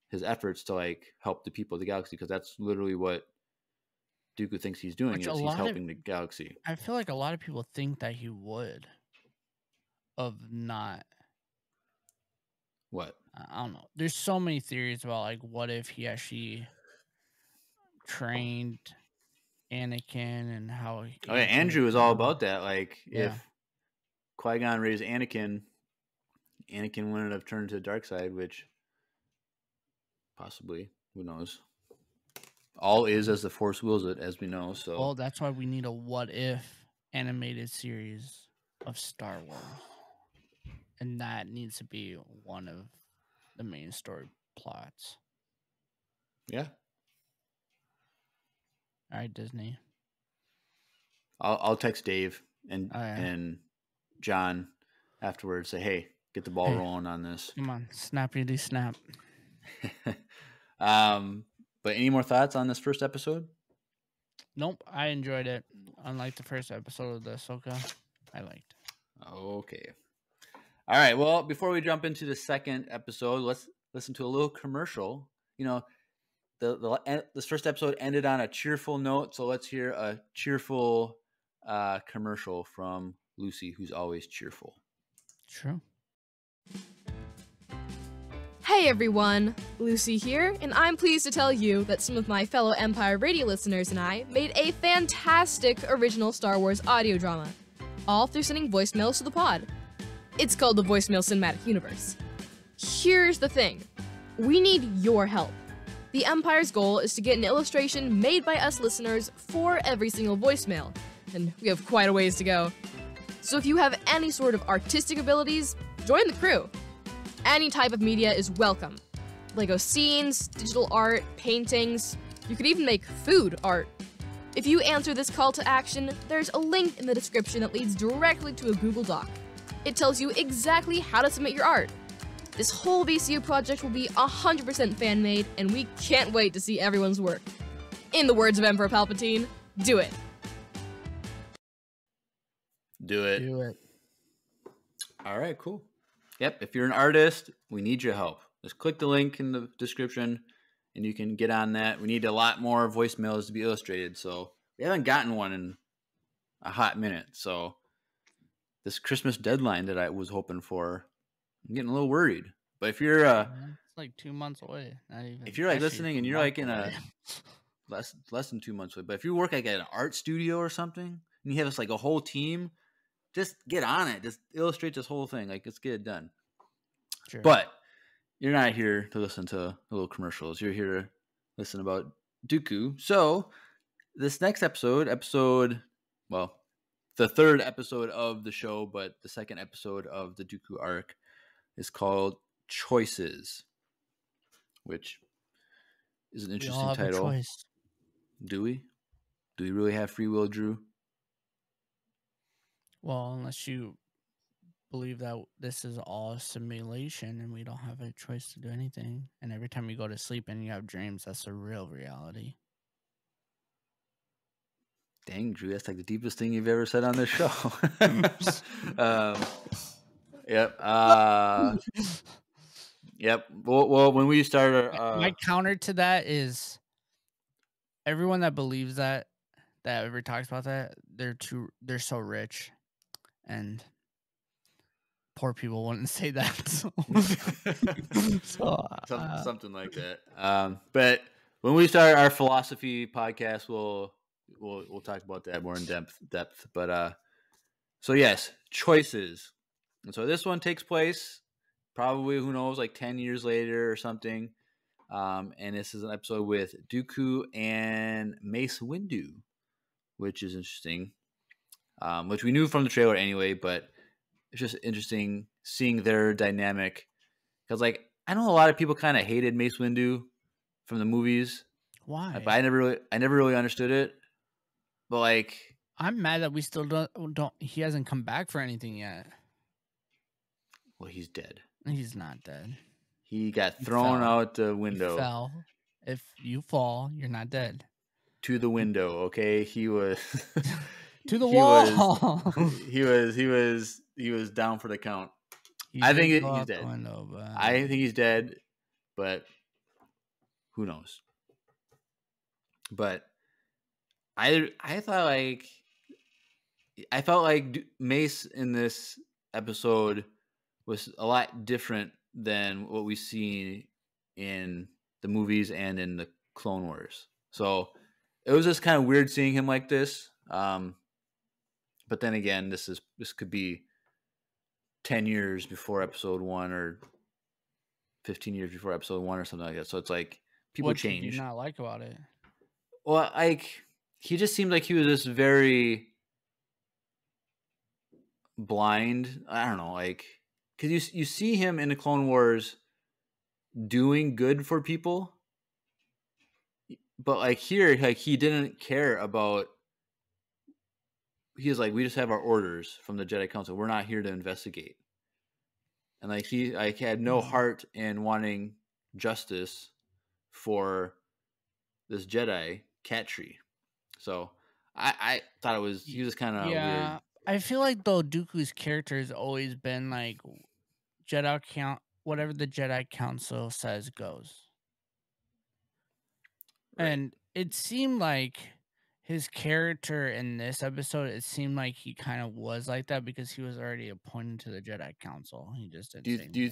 his efforts to like help the people of the galaxy, because that's literally what Dooku thinks he's doing. Is he's helping the galaxy. I feel like a lot of people think that he would. Of not. What? I don't know. There's so many theories about like what if he actually trained Anakin and how. Oh yeah, Andrew is all about that. Like if Qui-Gon raised Anakin wouldn't have turned to the dark side, which possibly, who knows? All is as the Force wills it, as we know. So. Well, that's why we need a what if animated series of Star Wars. And that needs to be one of the main story plots. Yeah. All right, Disney. I'll text Dave and John afterwards. Say, hey, get the ball rolling on this. Come on, snappity snap. But any more thoughts on this first episode? Nope, I enjoyed it. Unlike the first episode of the Ahsoka, I liked it. Okay. All right. Well, before we jump into the second episode, let's listen to a little commercial. You know, this first episode ended on a cheerful note, so let's hear a cheerful commercial from Lucy, who's always cheerful. True. Hey everyone, Lucy here, and I'm pleased to tell you that some of my fellow Empire Radio listeners and I made a fantastic original Star Wars audio drama, all through sending voicemails to the pod. It's called the Voicemail Cinematic Universe. Here's the thing. We need your help. The Empire's goal is to get an illustration made by us listeners for every single voicemail, and we have quite a ways to go. So if you have any sort of artistic abilities, join the crew. Any type of media is welcome. Lego scenes, digital art, paintings, you could even make food art. If you answer this call to action, there's a link in the description that leads directly to a Google Doc. It tells you exactly how to submit your art. This whole VCU project will be 100% fan-made, and we can't wait to see everyone's work. In the words of Emperor Palpatine, do it. Do it. Do it. All right, cool. Yep, if you're an artist, we need your help. Just click the link in the description, and you can get on that. We need a lot more voicemails to be illustrated, so we haven't gotten one in a hot minute. So this Christmas deadline that I was hoping for, I'm getting a little worried. But if you're it's like 2 months away. Not even. If you're like listening and you're like in less than 2 months away. But if you work like at an art studio or something, and you have this like a whole team, just get on it. Just illustrate this whole thing. Like, let's get it done. Sure. But you're not here to listen to little commercials. You're here to listen about Dooku. So this next episode, well, the third episode of the show, but the second episode of the Dooku arc is called Choices, which is an interesting have title. A choice. Do we? Do we really have free will, Drew? Well, unless you believe that this is all a simulation and we don't have a choice to do anything, and every time you go to sleep and you have dreams, that's a real reality. Dang, Drew, that's like the deepest thing you've ever said on this show. Yep. Yep. Well, when we started, my counter to that is everyone that believes that ever talks about that, they're so rich, and poor people wouldn't say that. Something like that. But when we start our philosophy podcast, we'll talk about that more in depth. But so yes, choices. And so this one takes place probably, who knows, like 10 years later or something. And this is an episode with Dooku and Mace Windu, which is interesting. Which we knew from the trailer anyway, but it's just interesting seeing their dynamic. Because, like, I know a lot of people kind of hated Mace Windu from the movies. Why? But I never really understood it. But, like, I'm mad that we still don't. He hasn't come back for anything yet. Well, he's dead. He's not dead. He got thrown out the window. He fell. If you fall, you're not dead. To the window, okay? He was to the wall. He was down for the count. I think he's dead. Window, I think he's dead, but who knows? But I felt like Mace in this episode was a lot different than what we see in the movies and in the Clone Wars. So it was just kind of weird seeing him like this. But then again, this could be 10 years before episode 1 or 15 years before episode 1 or something like that. So it's like people change. What did you not like about it? Well, like, he just seemed like he was just very blind. I don't know, like, because you see him in the Clone Wars doing good for people, but like here, like, he didn't care about. He was like, we just have our orders from the Jedi Council. We're not here to investigate. And like he had no heart in wanting justice for this Jedi cat tree. So I thought he was kind of weird. I feel like though Dooku's character has always been like whatever the Jedi Council says goes. Right. And it seemed like his character in this episode, it seemed like he kind of was like that because he was already appointed to the Jedi Council. He just didn't say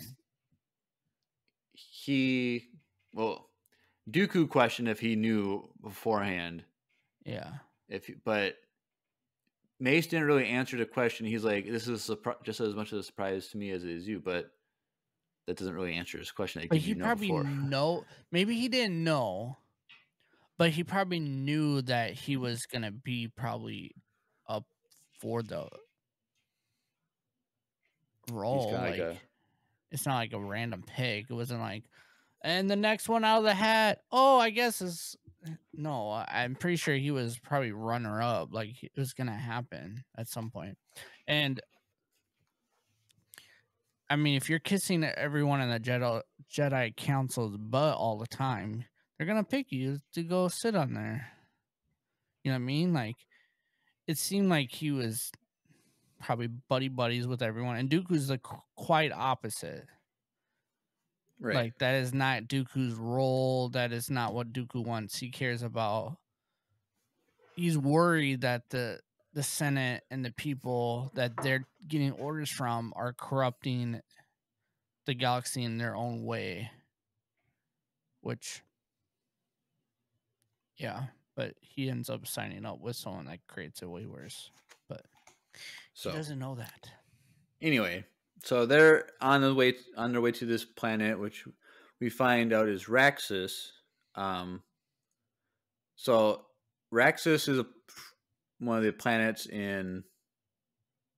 anything. Dooku questioned if he knew beforehand. Yeah. But Mace didn't really answer the question. He's like, this is just as much of a surprise to me as it is you, but that doesn't really answer his question. But he probably maybe he didn't know, but he probably knew that he was going to be probably up for the role. It's not like a random pick. It wasn't like, and the next one out of the hat, I guess is... No, I'm pretty sure he was probably runner up. Like, it was going to happen at some point. And I mean, if you're kissing everyone in the Jedi Council's butt all the time, they're going to pick you to go sit on there. You know what I mean? Like, it seemed like he was probably buddies with everyone. And Dooku's the quite opposite. Right. Like, that is not Dooku's role. That is not what Dooku wants. He cares about... He's worried that the Senate and the people that they're getting orders from are corrupting the galaxy in their own way. Which... Yeah, but he ends up signing up with someone that creates it way worse. But he So doesn't know that. anyway, so they're on their way to this planet, which we find out is Raxus. So Raxus is one of the planets in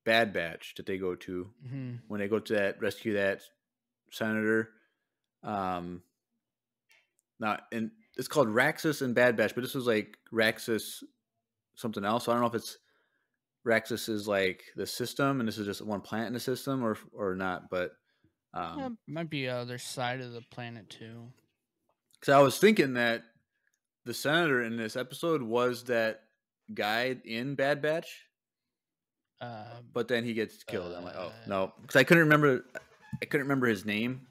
Bad Batch that they go to when they go to rescue that senator. Now, and it's called Raxus and Bad Batch, but this was like Raxus something else. So I don't know if it's Raxus is like the system, and this is just one planet in the system, or not. But Yeah, might be other side of the planet too. because I was thinking that the senator in this episode was that guy in Bad Batch, but then he gets killed. I'm like, oh no, because I couldn't remember his name.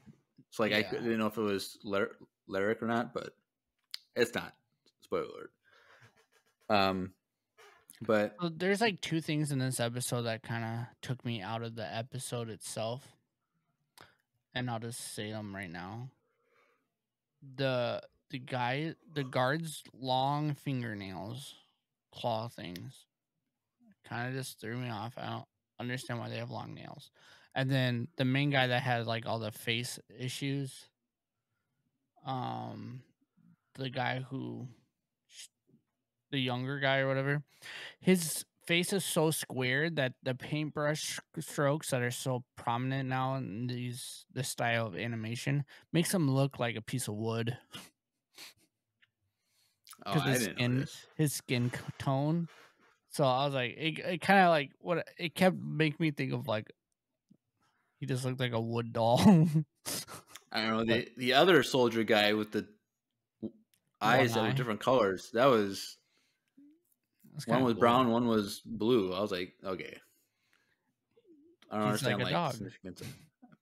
So like I didn't know if it was Lyric or not, but it's not. Spoiler alert. But So there's like two things in this episode that kind of took me out of the episode itself, and I'll just say them right now. The guard's long fingernails, claw things, kind of just threw me off. I don't understand why they have long nails. And then the main guy that had like all the face issues, the guy the younger guy or whatever, his face is so squared that the paintbrush strokes that are so prominent now in this style of animation makes him look like a piece of wood. oh, I didn't know this. His skin tone. So I was like, it kind of like what it kept making me think of, like he just looked like a wood doll. I don't know the other soldier guy with the eyes that were different colors. That was one was brown, one was blue. I was like, okay. I don't understand like the significance.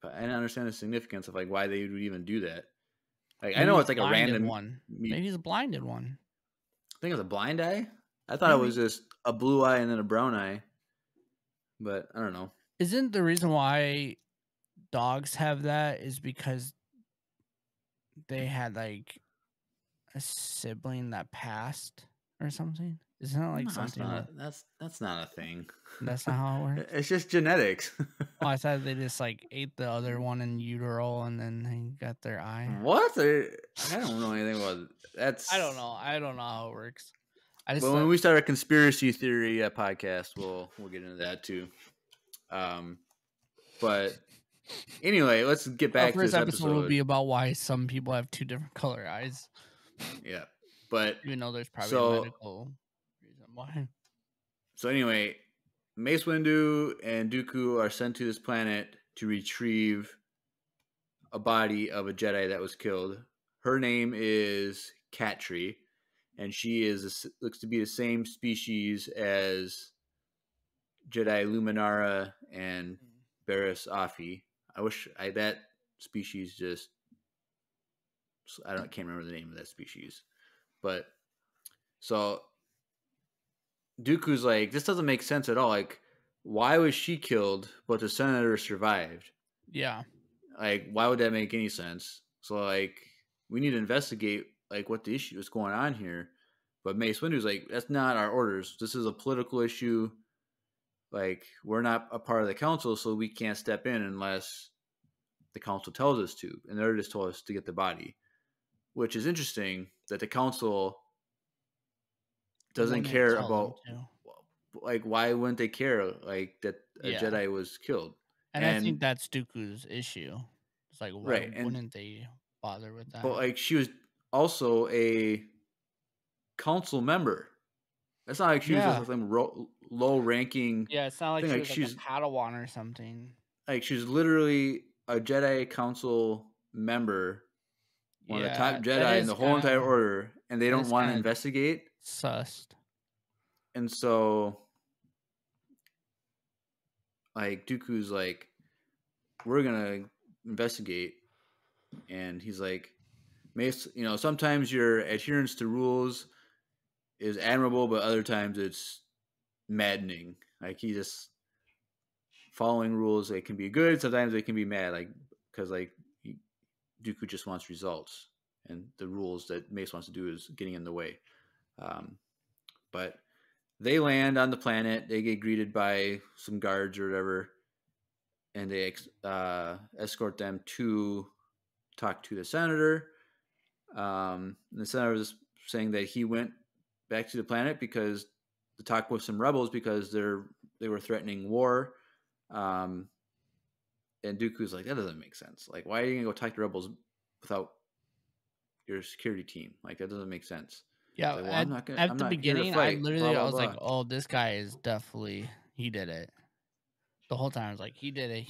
I didn't understand the significance of like why they would even do that. Like I know it's like a random one. Maybe he's a blinded one. I think it was a blind eye. I thought it was just a blue eye and then a brown eye. But I don't know. Isn't the reason why dogs have that is because they had like a sibling that passed or something? Isn't that like something? That's not a thing. That's not how it works. It's just genetics. Oh, I thought they just like ate the other one in utero and then they got their eye. What? I don't know anything about it. That's. I don't know how it works. Well, when we start a conspiracy theory podcast, we'll get into that too. But anyway, let's get back to this episode. Will be about why some people have two different color eyes. Yeah, but even though there's probably a medical reason why. So anyway, Mace Windu and Dooku are sent to this planet to retrieve a body of a Jedi that was killed. Her name is Katri, and she looks to be the same species as Jedi Luminara and Barriss Offee. I wish that species just can't remember the name of that species. But so Dooku's like, this doesn't make sense at all. Like, why was she killed but the senator survived? Yeah. Like, why would that make any sense? So like, we need to investigate like what the issue is going on here. But Mace Windu's like, that's not our orders. This is a political issue. Like, we're not a part of the council, so we can't step in unless the council tells us to. And they're just told us to get the body. Which is interesting that the council doesn't care about, like, why wouldn't they care, like, that a Jedi was killed? And I think that's Dooku's issue. It's like, why wouldn't they bother with that? But, like, she was also a council member. It's not like she was just some low-ranking. Yeah, it's not like she was like a Padawan or something. Like, she's literally a Jedi council member, one of the top Jedi in the whole entire order, and they don't want to investigate. Sussed. And so, like, Dooku's like, we're gonna investigate, and he's like, Mace, sometimes your adherence to rules is admirable, but other times it's maddening. Like, he just following rules. It can be good. Sometimes it can be mad, like, because like Dooku just wants results, and the rules that Mace wants to do is getting in the way. But they land on the planet. They get greeted by some guards or whatever, and they escort them to talk to the senator. The senator was saying that he went back to the planet because to talk with some rebels because they were threatening war. And Dooku's like, that doesn't make sense. Like, why are you gonna go talk to rebels without your security team? Like, that doesn't make sense. Yeah, Like, well, at the beginning, I literally I was like, oh, this guy is definitely, he did it. The whole time I was like, he did it.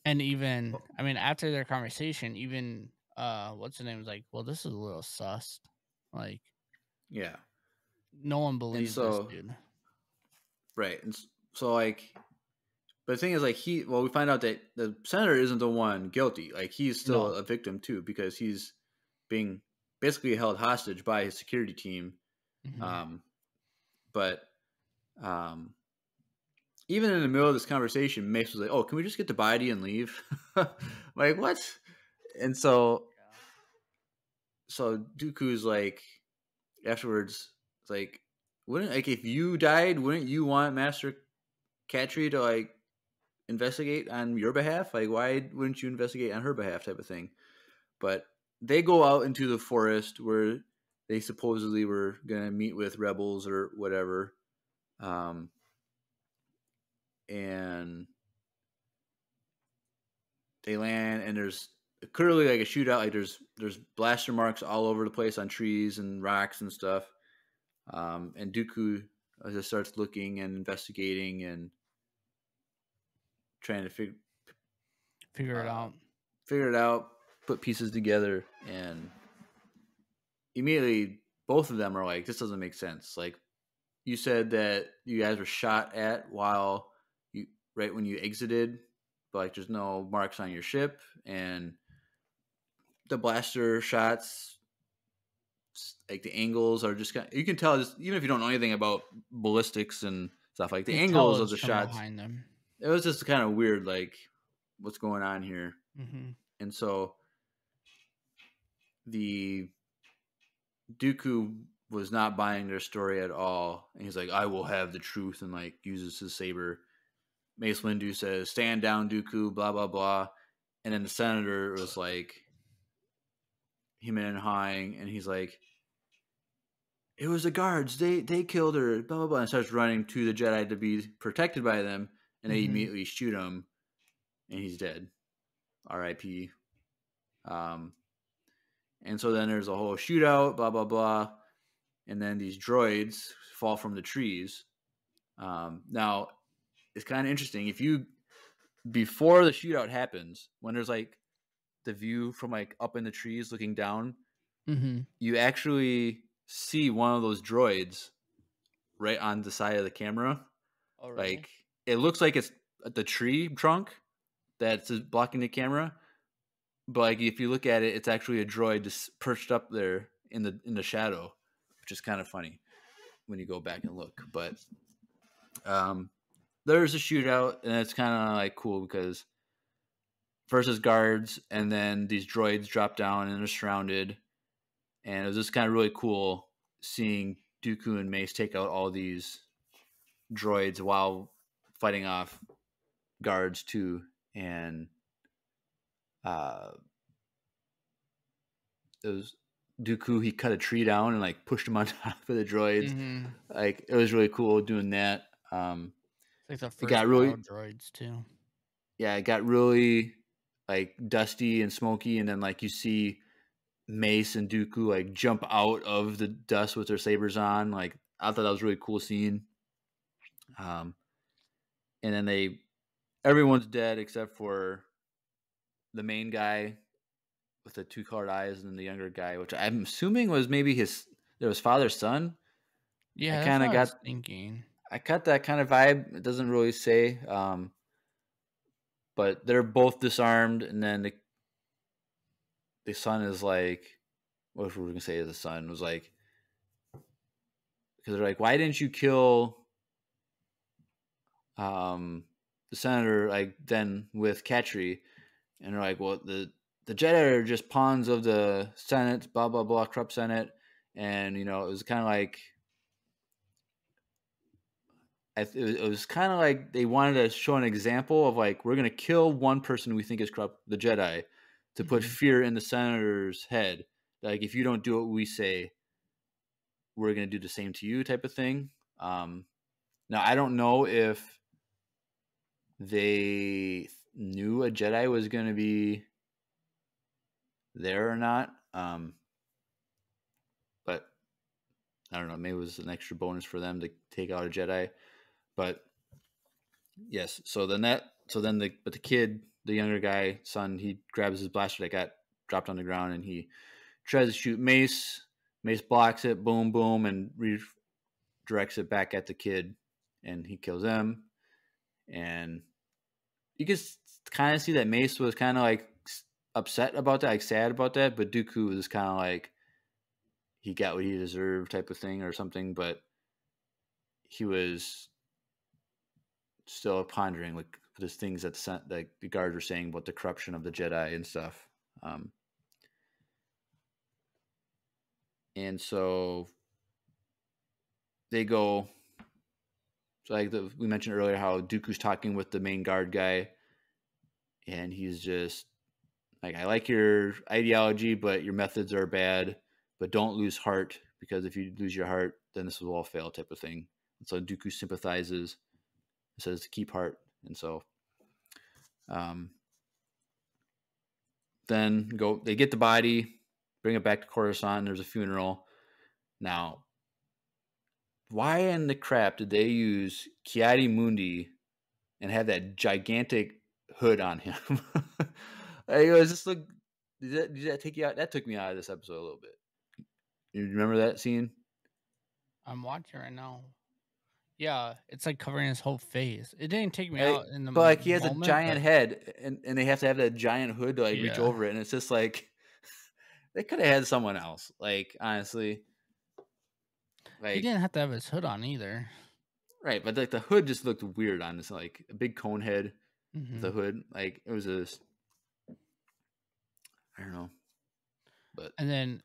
And even, I mean, after their conversation, even what's the name was like, well, this is a little sus. Like, yeah, no one believes this dude. Right. And so like, but the thing is like we find out that the senator isn't the one guilty. Like, he's still a victim too, because he's being basically held hostage by his security team. Mm-hmm. But even in the middle of this conversation, Mace was like, oh, can we just get the body and leave? Like, what? And so Dooku's like, afterwards, it's like, if you died, wouldn't you want Master Katri to like investigate on your behalf? Like, why wouldn't you investigate on her behalf, type of thing? But they go out into the forest where they supposedly were gonna meet with rebels or whatever, and they land, and there's clearly like a shootout. Like, there's blaster marks all over the place on trees and rocks and stuff. And Dooku just starts looking and investigating and trying to figure it out, put pieces together, and immediately both of them are like, this doesn't make sense. Like, you said that you guys were shot at right when you exited, but like, there's no marks on your ship, and the blaster shots, like, the angles are just you can tell, just even if you don't know anything about ballistics and stuff, like the angles of the shots behind them. It was just kind of weird, like, what's going on here. Mm-hmm. And so the Dooku was not buying their story at all, and he's like, I will have the truth, and like uses his saber. Mace Windu says, stand down, Dooku, blah blah blah. And then the senator was like, him and hawing, and he's like, it was the guards, they killed her, blah blah blah, and starts running to the Jedi to be protected by them, and they immediately shoot him, and he's dead. R.I.P. And so then there's a whole shootout, blah blah blah, and then these droids fall from the trees. Now it's kind of interesting, before the shootout happens, when there's like the view from like up in the trees looking down, you actually see one of those droids right on the side of the camera. Oh, really? Like, it looks like it's the tree trunk that's blocking the camera, but like, if you look at it, it's actually a droid just perched up there in the shadow, which is kind of funny when you go back and look. But there's a shootout, and it's kind of like cool because versus guards, and then these droids drop down and they're surrounded, and it was just kind of really cool seeing Dooku and Mace take out all these droids while fighting off guards too. And it was Dooku, he cut a tree down and like pushed him on top of the droids. Like, it was really cool doing that. It's like the first droids too. Yeah, it got really like dusty and smoky, and then like you see Mace and Dooku like jump out of the dust with their sabers on. Like, I thought that was a really cool scene. And then everyone's dead except for the main guy with the two colored eyes, and then the younger guy, which I'm assuming was maybe his father's son. Yeah, I kind of got thinking. I got that kind of vibe. It doesn't really say, but they're both disarmed, and then the son is like, what were we gonna say? The son was like, because they're like, why didn't you kill the senator like then with Katri? And they're like, well, the Jedi are just pawns of the Senate, blah blah blah, corrupt Senate, and it was kind of like it was kind of like they wanted to show an example of like, we're gonna kill one person we think is corrupt, the Jedi, to put fear in the senator's head. Like, if you don't do what we say, we're gonna do the same to you, type of thing. Now I don't know if they knew a Jedi was gonna be there or not. But I don't know, maybe it was an extra bonus for them to take out a Jedi. But yes, the kid, the younger guy, son, he grabs his blaster that got dropped on the ground, and he tries to shoot Mace. Mace blocks it, boom, boom, and redirects it back at the kid, and he kills him. And you can kind of see that Mace was kind of like upset about that, like sad about that, but Dooku was kind of like, he got what he deserved, type of thing or something, but he was still pondering like those things that the guards were saying about the corruption of the Jedi and stuff. And so they go. So like we mentioned earlier, how Dooku's talking with the main guard guy, and he's just like, I like your ideology, but your methods are bad. But don't lose heart, because if you lose your heart, then this will all fail, type of thing. And so Dooku sympathizes, says to keep heart. And so then they get the body, bring it back to Coruscant. There's a funeral. Now, why in the crap did they use Ki-Adi-Mundi and have that gigantic hood on him? It was just like, did that take you out? That took me out of this episode a little bit. You remember that scene? I'm watching right now. Yeah, it's like covering his whole face. It didn't take me out in the moment. But like, he has a giant head, and they have to have that giant hood to like reach over it, and it's just like, they could have had someone else. Like, honestly, like, he didn't have to have his hood on either. Right, but like the hood just looked weird on this, like a big cone head with the hood. Like, it was just, I don't know. But and then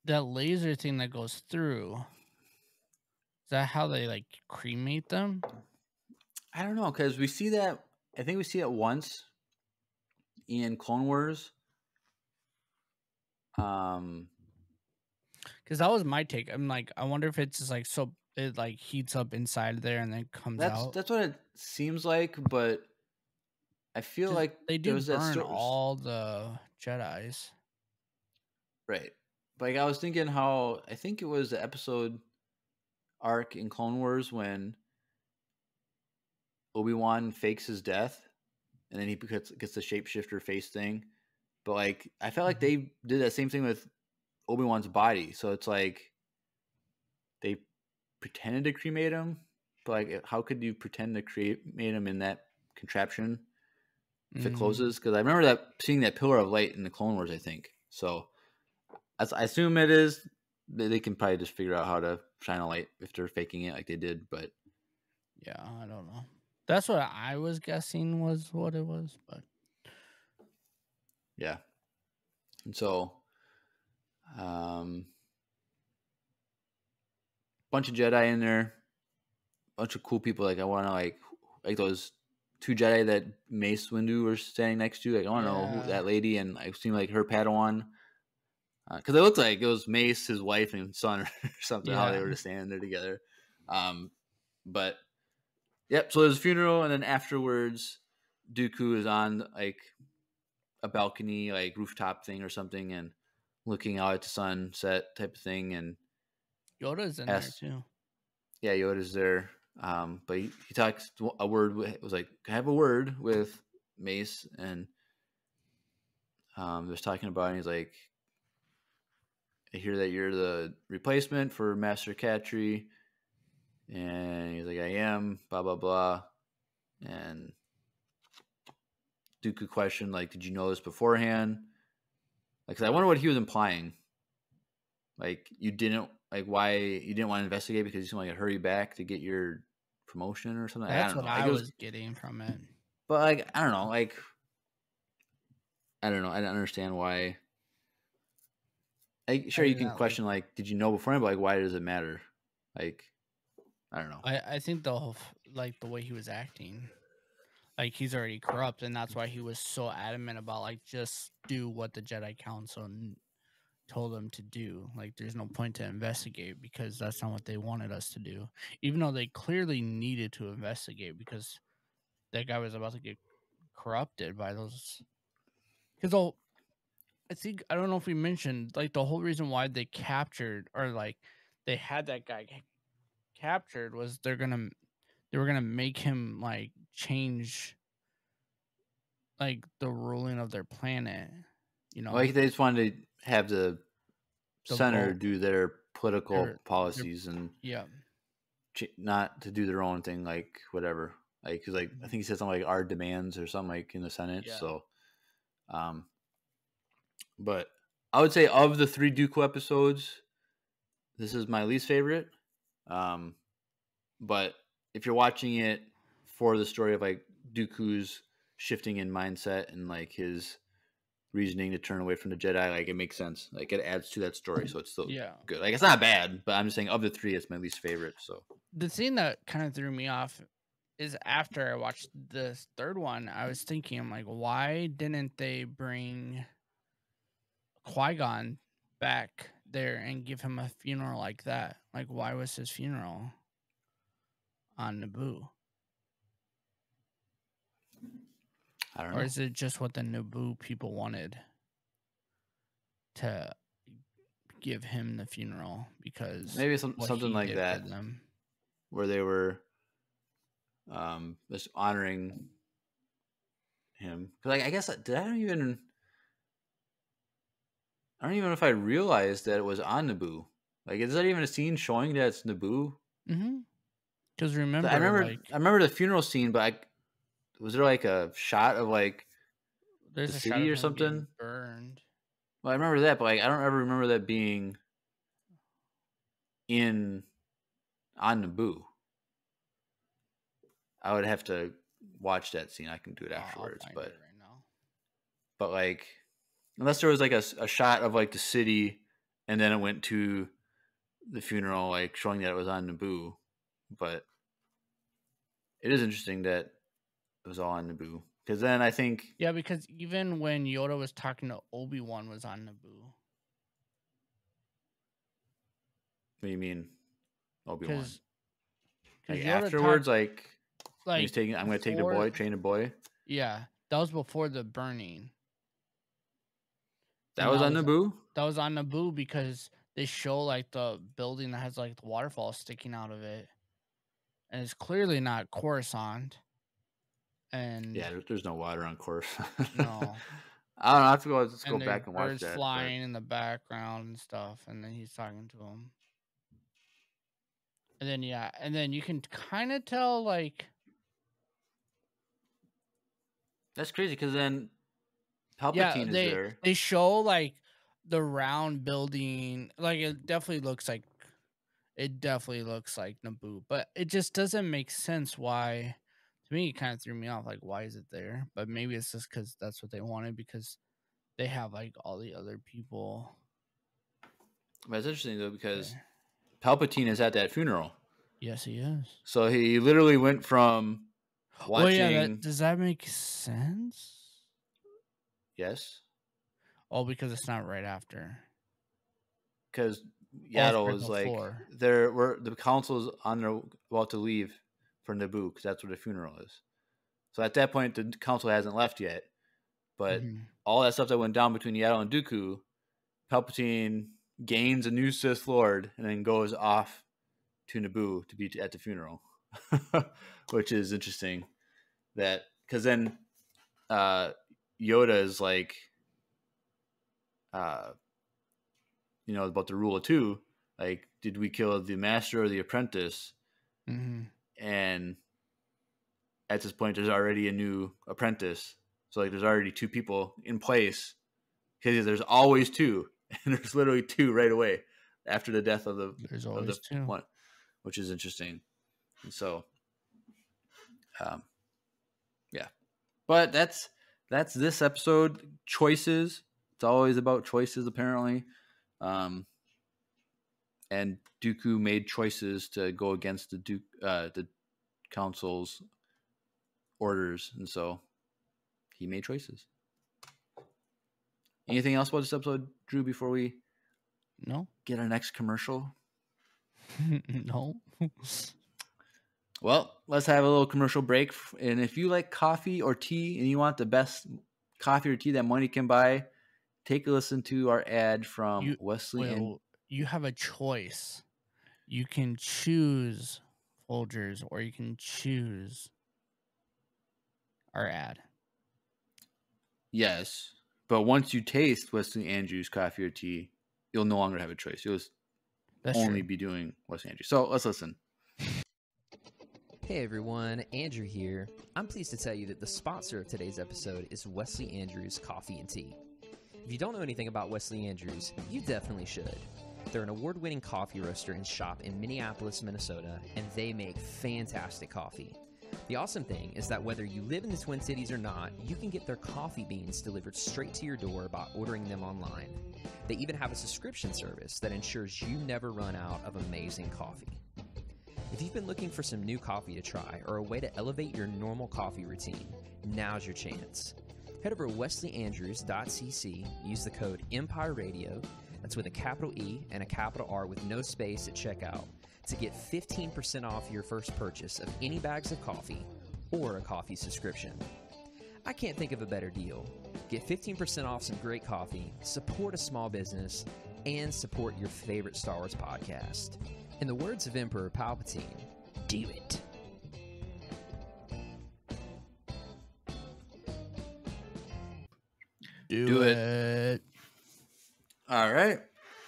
that laser thing that goes through, is that how they like cremate them? I don't know, because we see that, I think we see it once in Clone Wars. Because that was my take. I'm like, I wonder if it's just like, so it like heats up inside there and then comes out. That's what it seems like, but I feel like they do burn all the Jedis. Right. Like, I was thinking how, I think it was the episode arc in Clone Wars when Obi-Wan fakes his death, and then he gets the shapeshifter face thing. But like, I felt like they did that same thing with Obi-Wan's body. So it's like they pretended to cremate him, but like, how could you pretend to cremate him in that contraption if it closes? Because I remember seeing that pillar of light in the Clone Wars, I think. So I assume it is. They can probably just figure out how to shine a light if they're faking it like they did. But yeah, I don't know. That's what I was guessing was what it was. But yeah, and so bunch of Jedi in there, bunch of cool people. Like, I want to like those two Jedi that Mace Windu were standing next to. Like, I want to know who that lady, and I seem like her Padawan. Because it looked like it was Mace, his wife and son, or something. How they were just standing there together. But yep. So there's a funeral, and then afterwards, Dooku is on like a balcony, like rooftop thing or something, and looking out at the sunset type of thing. And Yoda's in there too. Yeah, Yoda's there. But he talks a word. It was like, I have a word with Mace, and was talking about it, and he's like, I hear that you're the replacement for Master Katri. And he's like, I am, blah, blah, blah. And Dooku questioned, like, did you know this beforehand? Like, 'cause I wonder what he was implying. Like, you didn't, like, why you didn't want to investigate because you seemed like it hurry back to get your promotion or something? That's what I was getting from it. But, like, I don't know. Like, I don't know. I don't understand why Sure, you can Evidently. question like, did you know beforehand? But like, why does it matter? Like, I don't know. I think the whole, like the way he was acting, like he's already corrupt, and that's why he was so adamant about like just do what the Jedi Council told him to do. Like there's no point to investigate because that's not what they wanted us to do, even though they clearly needed to investigate because that guy was about to get corrupted by those. Because I think I don't know if we mentioned like the whole reason why they captured or like they had that guy captured was they were gonna make him like change like the ruling of their planet, you know, Like they just wanted to have the the center vote. do their political Their- policies and Yeah, not to do their own thing, like whatever. Like, cause like I think he said something like our demands or something like in the Senate. Yeah. So, but I would say of the 3 Dooku episodes, this is my least favorite. But if you're watching it for the story of like Dooku's shifting in mindset and like his reasoning to turn away from the Jedi, like it makes sense. Like it adds to that story, so it's still yeah. good. Like it's not bad, but I'm just saying of the 3, it's my least favorite. So The thing that kind of threw me off is after I watched this third one, I was thinking, I'm like, why didn't they bring Qui-Gon back there and give him a funeral like that? Like, why was his funeral on Naboo? I don't Or know. is it just what the Naboo people wanted to give him the funeral because Maybe what something he like did that, for them? where they were just honoring him. Because like I guess I don't even know if I realized that it was on Naboo. Like, is that even a scene showing that it's Naboo? Mm-hmm. Because remember, I like, remember the funeral scene, but was there like a shot of like there's the a shot city of or him being something? burned. Well, I remember that, but like I don't ever remember that being on Naboo. I would have to watch that scene. I can do it afterwards, I'll find but it right now. but like unless there was like a shot of like the city and then it went to the funeral, like showing that it was on Naboo. But it is interesting that it was all on Naboo, because then I think Yeah, because even when Yoda was talking to Obi-Wan was on Naboo. what do you mean Obi-Wan? Because Like Yoda afterwards, talked, like when like he's taking, I'm going to take the boy, train a boy. Yeah, that was before the burning. That And was on Naboo. That was on Naboo because they show like the building that has like the waterfall sticking out of it, and it's clearly not Coruscant. And Yeah, there's no water on course. no, I don't know. I have to go. Let's go and there's back and watch birds that. flying in the background and stuff, and then he's talking to him. And then and then you can kind of tell like That's crazy because then Palpatine is there. They show like the round building, like it definitely looks like Naboo, but it just doesn't make sense why. To me, it kind of threw me off. Like, why is it there? But maybe it's just because that's what they wanted because they have like all the other people. But it's interesting though because there. Palpatine is at that funeral. Yes, he is. So he literally went from watching. Oh yeah, does that make sense? Yes. Oh, because it's not right after. Because Yaddle right was like, before. the council's about to leave for Naboo because that's where the funeral is. So at that point, the council hasn't left yet. But all that stuff that went down between Yaddle and Dooku, Palpatine gains a new Sith Lord and then goes off to Naboo to be at the funeral, which is interesting. That because then Yoda is like, you know, about the rule of 2. Like, did we kill the master or the apprentice? And at this point, there's already a new apprentice. So like, there's already 2 people in place because there's always 2, and there's literally 2 right away after the death of the There's always 2, one, which is interesting. And so, yeah, but that's this episode. Choices. It's always about choices, apparently. And Dooku made choices to go against the council's orders, and so he made choices. Anything else about this episode, Drew, before we get our next commercial? No. Well, let's have a little commercial break. And if you like coffee or tea and you want the best coffee or tea that money can buy, take a listen to our ad from Wesley. You have a choice. You can choose Folgers or you can choose our ad. Yes, but once you taste Wesley Andrews coffee or tea, you'll no longer have a choice. You'll only be doing Wesley Andrews. So let's listen. Hey everyone, Andrew here. I'm pleased to tell you that the sponsor of today's episode is Wesley Andrews Coffee and Tea. If you don't know anything about Wesley Andrews, you definitely should. They're an award-winning coffee roaster and shop in Minneapolis, Minnesota, and they make fantastic coffee. The awesome thing is that whether you live in the Twin Cities or not, you can get their coffee beans delivered straight to your door by ordering them online. They even have a subscription service that ensures you never run out of amazing coffee. If you've been looking for some new coffee to try or a way to elevate your normal coffee routine, now's your chance. Head over to wesleyandrews.cc, use the code Empire Radio, that's with a capital E and a capital R with no space at checkout, to get 15% off your first purchase of any bags of coffee or a coffee subscription. I can't think of a better deal. Get 15% off some great coffee, support a small business, and support your favorite Star Wars podcast. In the words of Emperor Palpatine, do it. Do it. All right.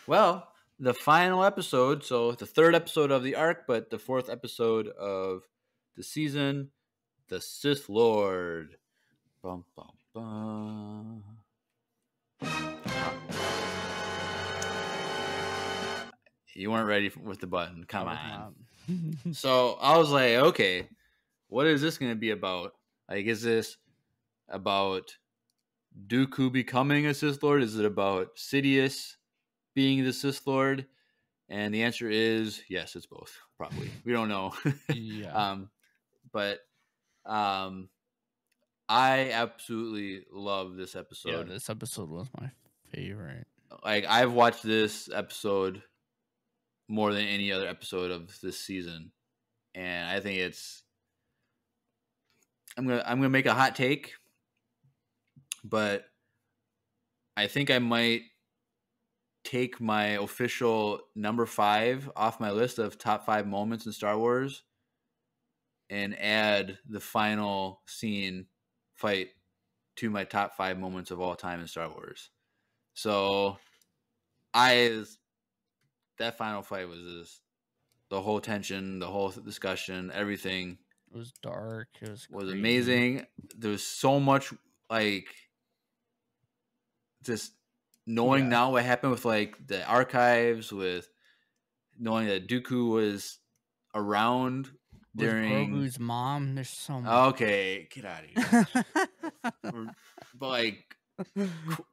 Well, the final episode, so the third episode of the arc, but the fourth episode of the season, the Sith Lord. Bum, bum, bum. You weren't ready with the button. Come on. So I was like, okay, what is this going to be about? Like, is this about Dooku becoming a Sith Lord? Is it about Sidious being the Sith Lord? And the answer is yes, it's both. Probably. We don't know. Yeah. I absolutely love this episode. Yeah, this episode was my favorite. Like, I've watched this episode more than any other episode of this season, and I think it's. I'm gonna make a hot take, but I think I might take my official number 5 off my list of top 5 moments in Star Wars and add the final scene fight to my top 5 moments of all time in Star Wars. So that final fight was just the whole tension, the whole discussion, everything. It was dark. It was amazing. There was so much, like, just knowing now what happened with, like, the archives, with knowing that Dooku was around during Grogu's mom. There's so much. Okay, get out of here. But, like,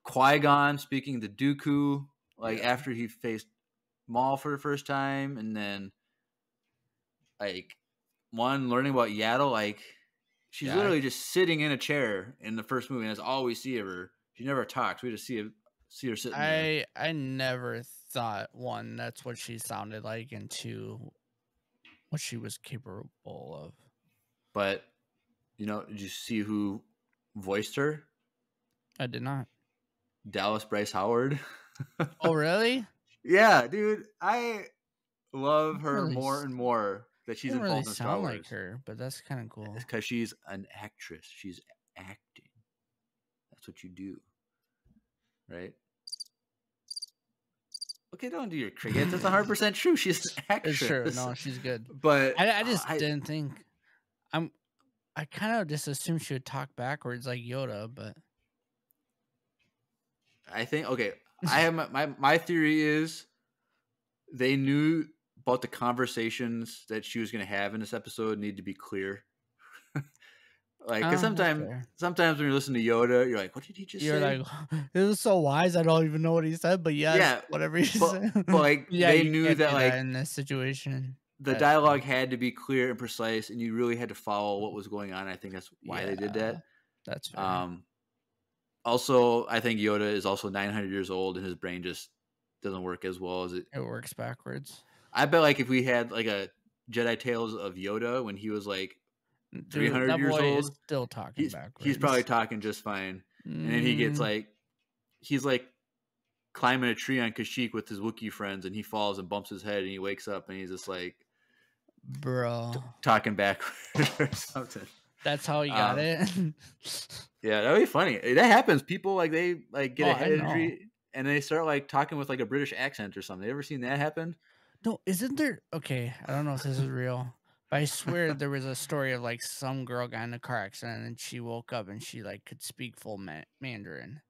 Qui-Gon speaking to Dooku, like, after he faced Maul for the first time, and then, like, learning about Yaddle, like, she's literally just sitting in a chair in the first movie, and that's all we see of her. She never talks. We just see her sitting there. I never thought, 1, that's what she sounded like, and 2, what she was capable of. But, did you see who voiced her? I did not. Dallas Bryce Howard. Oh, really? Yeah, dude. I love her more and more that she's involved in Star Wars. Like her, but that's kind of cool. It's because she's an actress. She's acting. That's what you do, right? Okay, don't do your crickets. That's 100% true. She's an actress. It's true. No, she's good. But I just didn't think. I kind of just assumed she would talk backwards like Yoda, but I think I have my theory is they knew about the conversations that she was going to have in this episode need to be clear. Like, because sometimes when you listen to Yoda, you're like, what did he just You're say? like, it was so wise. I don't even know what he said, but yes, Yeah, whatever he but, said. but like Yeah, they you knew can't that do like in this situation. the dialogue had to be clear and precise, and you really had to follow what was going on. I think that's why they did that. That's fair. Also, I think Yoda is also 900 years old, and his brain just doesn't work as well as it works backwards. I bet like if we had like a Jedi Tales of Yoda when he was like 300 years old, is still talking backwards. He's probably talking just fine. And then he gets like, he's like climbing a tree on Kashyyyk with his Wookiee friends, and he falls and bumps his head, and he wakes up and he's just like, bro, talking backwards or something. That's how he got it. Yeah, that'd be funny. That happens. People like they like get a head injury and they start like talking with like a British accent or something. You ever seen that happen? No, isn't there? Okay, I don't know if this is real, but I swear there was a story of like some girl got in a car accident and she woke up and she like could speak full Mandarin.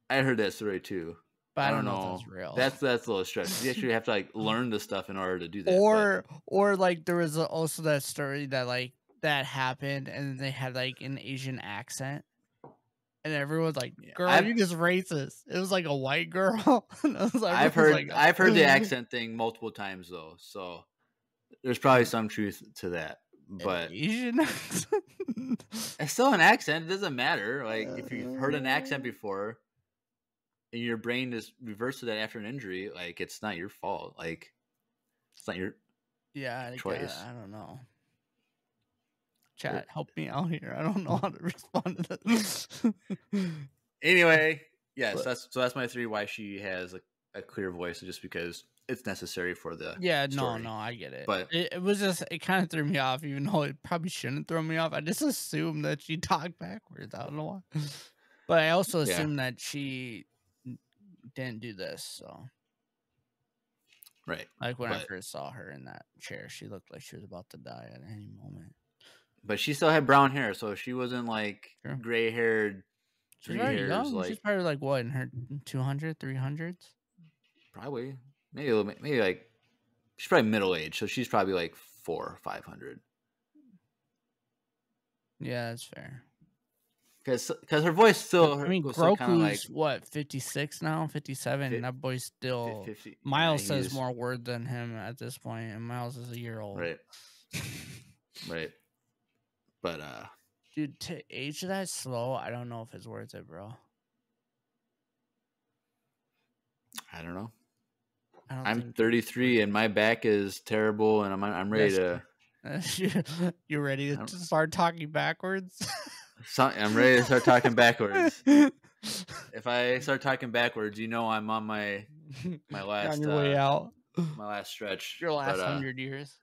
I heard that story too. But I don't know if that's real. That's a little stretch. You actually have to like learn the stuff in order to do that. Or like there was also that story that like that happened and they had like an Asian accent. And everyone's like, "Girl, you just racist." It was like a white girl. I've heard the accent thing multiple times though, so there's probably some truth to that. But Asian accent? It's still an accent. It doesn't matter. Like if you've heard an accent before, and your brain just reverts to that after an injury, like it's not your fault. Like it's not your choice. I don't know. Chat, help me out here. I don't know how to respond to this. Anyway, yes, that's my theory. Why she has a clear voice, just because it's necessary for the story. No, I get it. But it was just it kind of threw me off, even though it probably shouldn't throw me off. I just assumed that she talked backwards. I don't know why, but I also assumed that she didn't do this. So, right, like when I first saw her in that chair, she looked like she was about to die at any moment. But she still had brown hair, so she wasn't like gray haired. She's very young. Like, she's probably like what in her 200, 300s? Probably, maybe like she's probably middle age, so she's probably like 400 or 500. Yeah, that's fair. Because her voice still. I mean, Groku's like, what 56 now, 57, and that boy's still. 50, Miles says more word than him at this point, and Miles is a year old. Right. Right. But dude, to age that slow, I don't know if it's worth it, bro. I don't know. I'm 33 and my back is terrible, and I'm ready to. You ready to start talking backwards? I'm ready to start talking backwards. If I start talking backwards, I'm on my last on your way out. My last stretch. Your last 100 years.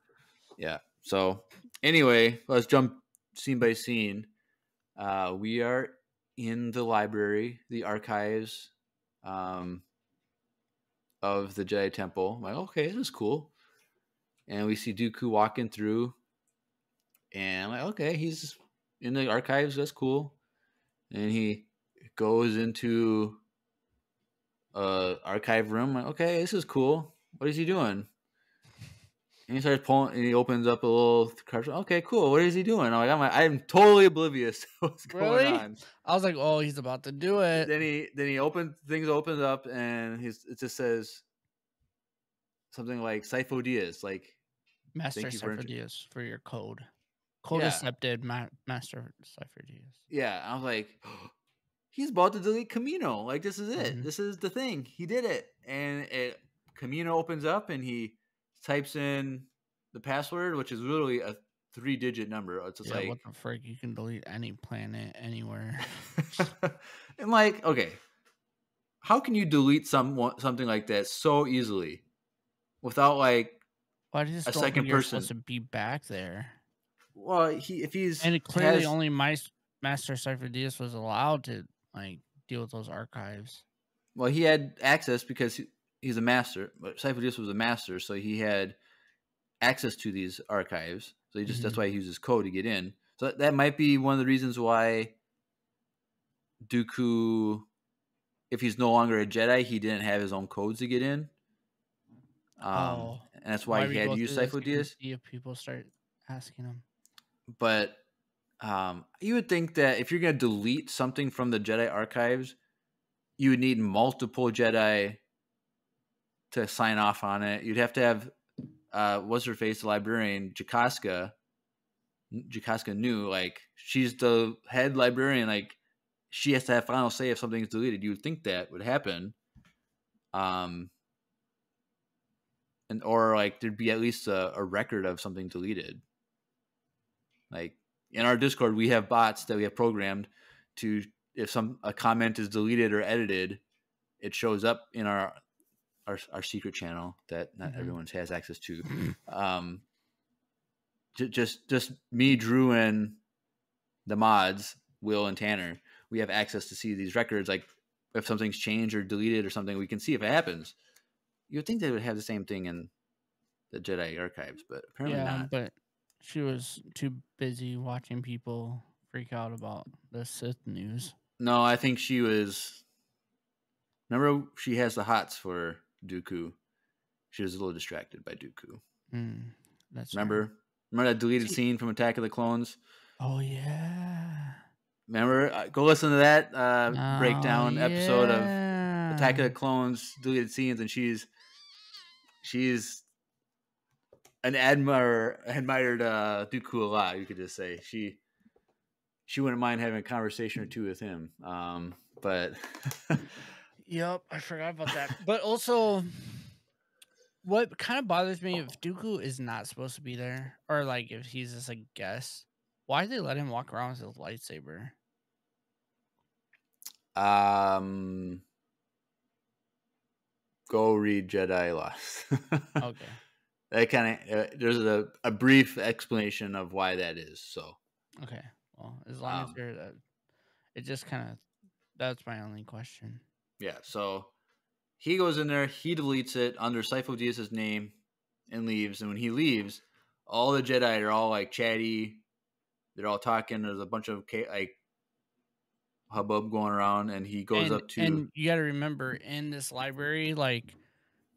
Yeah. So anyway, let's jump scene by scene. We are in the library, the archives of the Jedi Temple. I'm like, okay, this is cool. And we see Dooku walking through. And I'm like, okay, he's in the archives. That's cool. And he goes into a archive room. I'm like, okay, this is cool. What is he doing? And he starts pulling, and he opens up a little card. Okay, cool. What is he doing? I'm totally oblivious to what's going on. I was like, oh, he's about to do it. Then he opens up, and it just says something like Sifo Dyas, like Master Sifo Dyas for your code. Code accepted, Master Sifo Dyas. Yeah, I was like, oh, he's about to delete Camino. Like this is it. Mm-hmm. This is the thing. He did it, and Camino opens up, and he types in the password, which is literally a 3-digit number. It's just like, what the frick? You can delete any planet anywhere. And like, okay, how can you delete something like that so easily without like a second person supposed to be back there? Well, if he's and clearly only Master Sifo Dyas was allowed to like deal with those archives. Well, he had access because he's a master, but Sifo Dyas was a master, so he had access to these archives. So that's why he uses code to get in. So that might be one of the reasons why Dooku, if he's no longer a Jedi, he didn't have his own codes to get in. And that's why he had to use Sifo Dyas. If people start asking him. But You would think that if you're going to delete something from the Jedi archives, you would need multiple Jedi to sign off on it. You'd have to have what's her face, the librarian, Jakaska knew, like, she's the head librarian, like, she has to have final say if something's deleted. You would think that would happen. And or like there'd be at least a record of something deleted. Like in our Discord, we have bots that we have programmed to, if a comment is deleted or edited, it shows up in our secret channel that not everyone has access to. Just me, Drew, and the mods, Will and Tanner, we have access to see these records. Like if something's changed or deleted or something, we can see if it happens. You would think they would have the same thing in the Jedi archives, but apparently not. But she was too busy watching people freak out about the Sith news. No, I think she was. Remember, she has the hots for Dooku. She was a little distracted by Dooku. That's remember that deleted scene from Attack of the Clones? Oh yeah. Remember? Go listen to that breakdown episode of Attack of the Clones deleted scenes, and she's an admired Dooku a lot. You could just say she wouldn't mind having a conversation or two with him. But yep, I forgot about that. But also, what kind of bothers me, if Dooku is not supposed to be there, or like if he's just a guest, why did they let him walk around with his lightsaber? Go read Jedi Lost. Okay. That kind of there's a brief explanation of why that is. So okay, well, as long as you're that, it just kind of, that's my only question. Yeah. So he goes in there, he deletes it under Sifo Dyas's name, and leaves. And when he leaves, all the Jedi are all like chatty. They're all talking. There's a bunch of like hubbub going around, and he goes up to. And you got to remember, in this library, like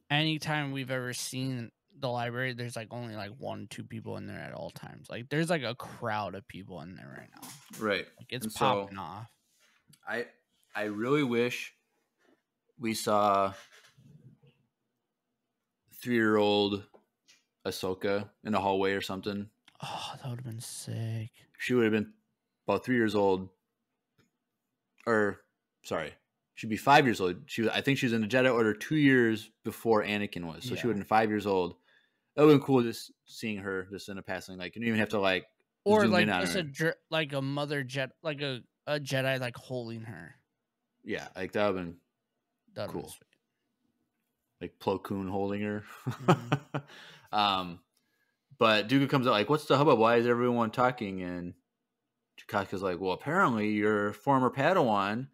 anytime we've ever seen the library, there's like only like 1-2 people in there at all times. Like there's like a crowd of people in there right now. Right. Like it's popping off. I really wish we saw 3-year-old Ahsoka in a hallway or something. Oh, that would have been sick. She would have been about 3 years old. Or sorry, she'd be 5 years old. I think she was in the Jedi Order 2 years before Anakin was. So she would have been 5 years old. That would have been cool just seeing her just in a passing. Like you don't even have to like or zoom like in on just her. like a mother jet, like a Jedi like holding her. Yeah, like that would have been cool. Like Plo Koon holding her. Mm-hmm. But Dooku comes out like, "What's the hubbub? Why is everyone talking?" And Chewbacca's like, "Well, apparently your former Padawan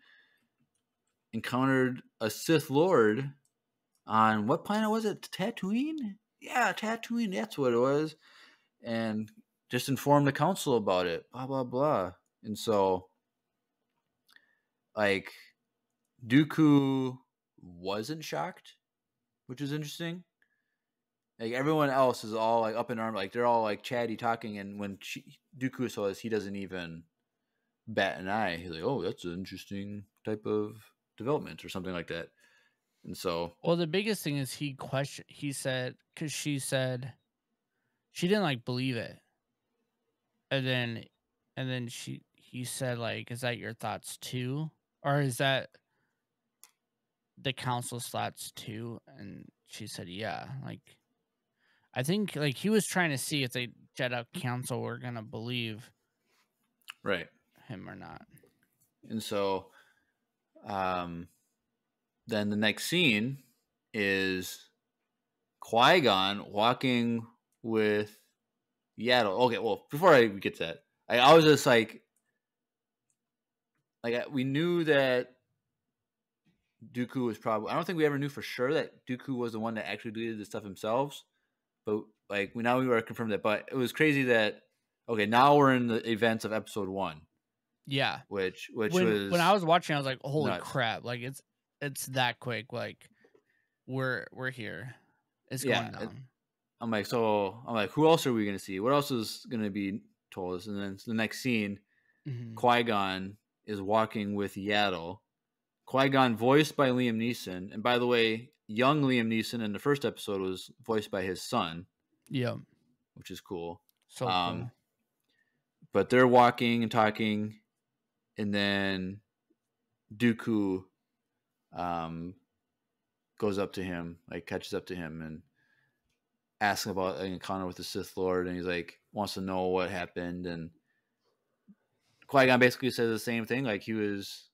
encountered a Sith Lord on what planet was it? Tatooine? Yeah, Tatooine. That's what it was." And just informed the council about it. Blah blah blah. And so, like, Dooku wasn't shocked, which is interesting. Like everyone else is all like up in arms, like they're all like chatty talking, and when Dooku saw this, he doesn't even bat an eye. He's like, "Oh, that's an interesting type of development," or something like that. And so, well, the biggest thing is he said, because she said she didn't like believe it, and then he said like, "Is that your thoughts too, or is that the council's thoughts too?" And she said, "Yeah." Like, I think like he was trying to see if the Jedi Council were gonna believe him or not. And so, then the next scene is Qui-Gon walking with Yaddle. Okay, well, before I get to that, I was just like we knew that Dooku was probably. I don't think we ever knew for sure that Dooku was the one that actually deleted the stuff himself. But like we were confirmed that. But it was crazy that now we're in the events of Episode 1. Yeah, which when I was watching, I was like, "Holy crap!" Like it's that quick. Like we're here. It's going down. I'm like, who else are we gonna see? What else is gonna be told us. And then the next scene, Mhm. Qui-Gon is walking with Yaddle. Qui-Gon voiced by Liam Neeson. And by the way, young Liam Neeson in the first episode was voiced by his son, Yeah. which is cool. So cool. But they're walking and talking, and then Dooku goes up to him, like catches up to him and asks about an encounter with the Sith Lord, and he's like wants to know what happened, and Qui-Gon basically says the same thing, like he was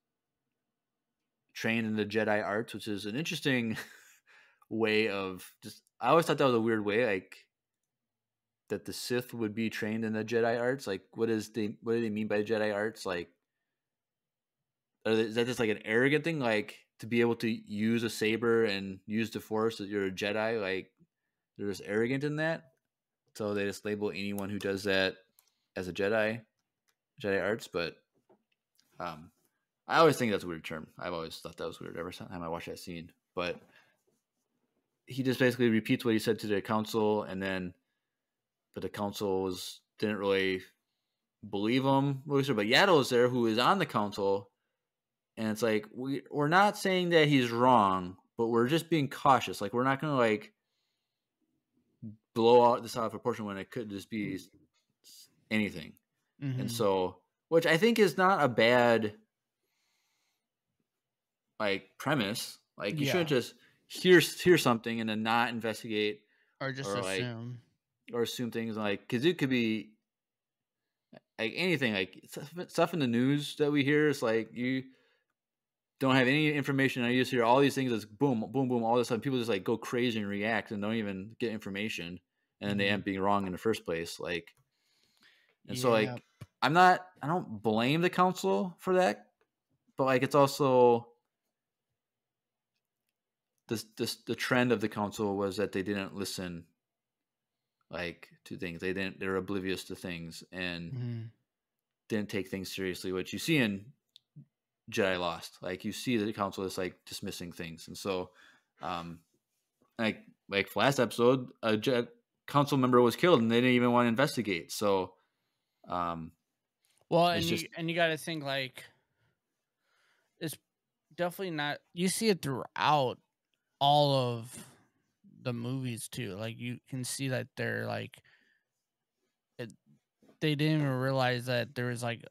trained in the Jedi arts, which is an interesting way of just. I always thought that was a weird way, like that the Sith would be trained in the Jedi arts. Like, what do they mean by Jedi arts? Like, is that just like an arrogant thing, like to be able to use a saber and use the Force that you're a Jedi? Like, they're just arrogant in that, so they just label anyone who does that as a Jedi arts. But I always think that's a weird term. I've always thought that was weird every time I watch that scene. But he just basically repeats what he said to the council, but the council didn't really believe him. But Yaddle is there, who is on the council, and it's like we're not saying that he's wrong, but we're just being cautious. Like, we're not going to like blow out this out of proportion when it could just be anything. Mhm. And so, which I think is not a bad like premise. Like, you shouldn't just hear something and then not investigate or just assume. Or assume things, like, because it could be like anything, like stuff in the news that we hear. It's like you don't have any information, and you just hear all these things. It's boom, boom, boom. All of a sudden, people just like go crazy and react and don't even get information, and then they end up being wrong in the first place. Like, and so like I don't blame the council for that, but like it's also the trend of the council was that they didn't listen, like, to things. They're oblivious to things and didn't take things seriously, which you see in Jedi Lost. Like, you see the council is like dismissing things. And so like last episode, a council member was killed and they didn't even want to investigate. So well, and you got to think, like, it's definitely not, you see it throughout all of the movies too. Like, you can see that they're like they didn't even realize that there was like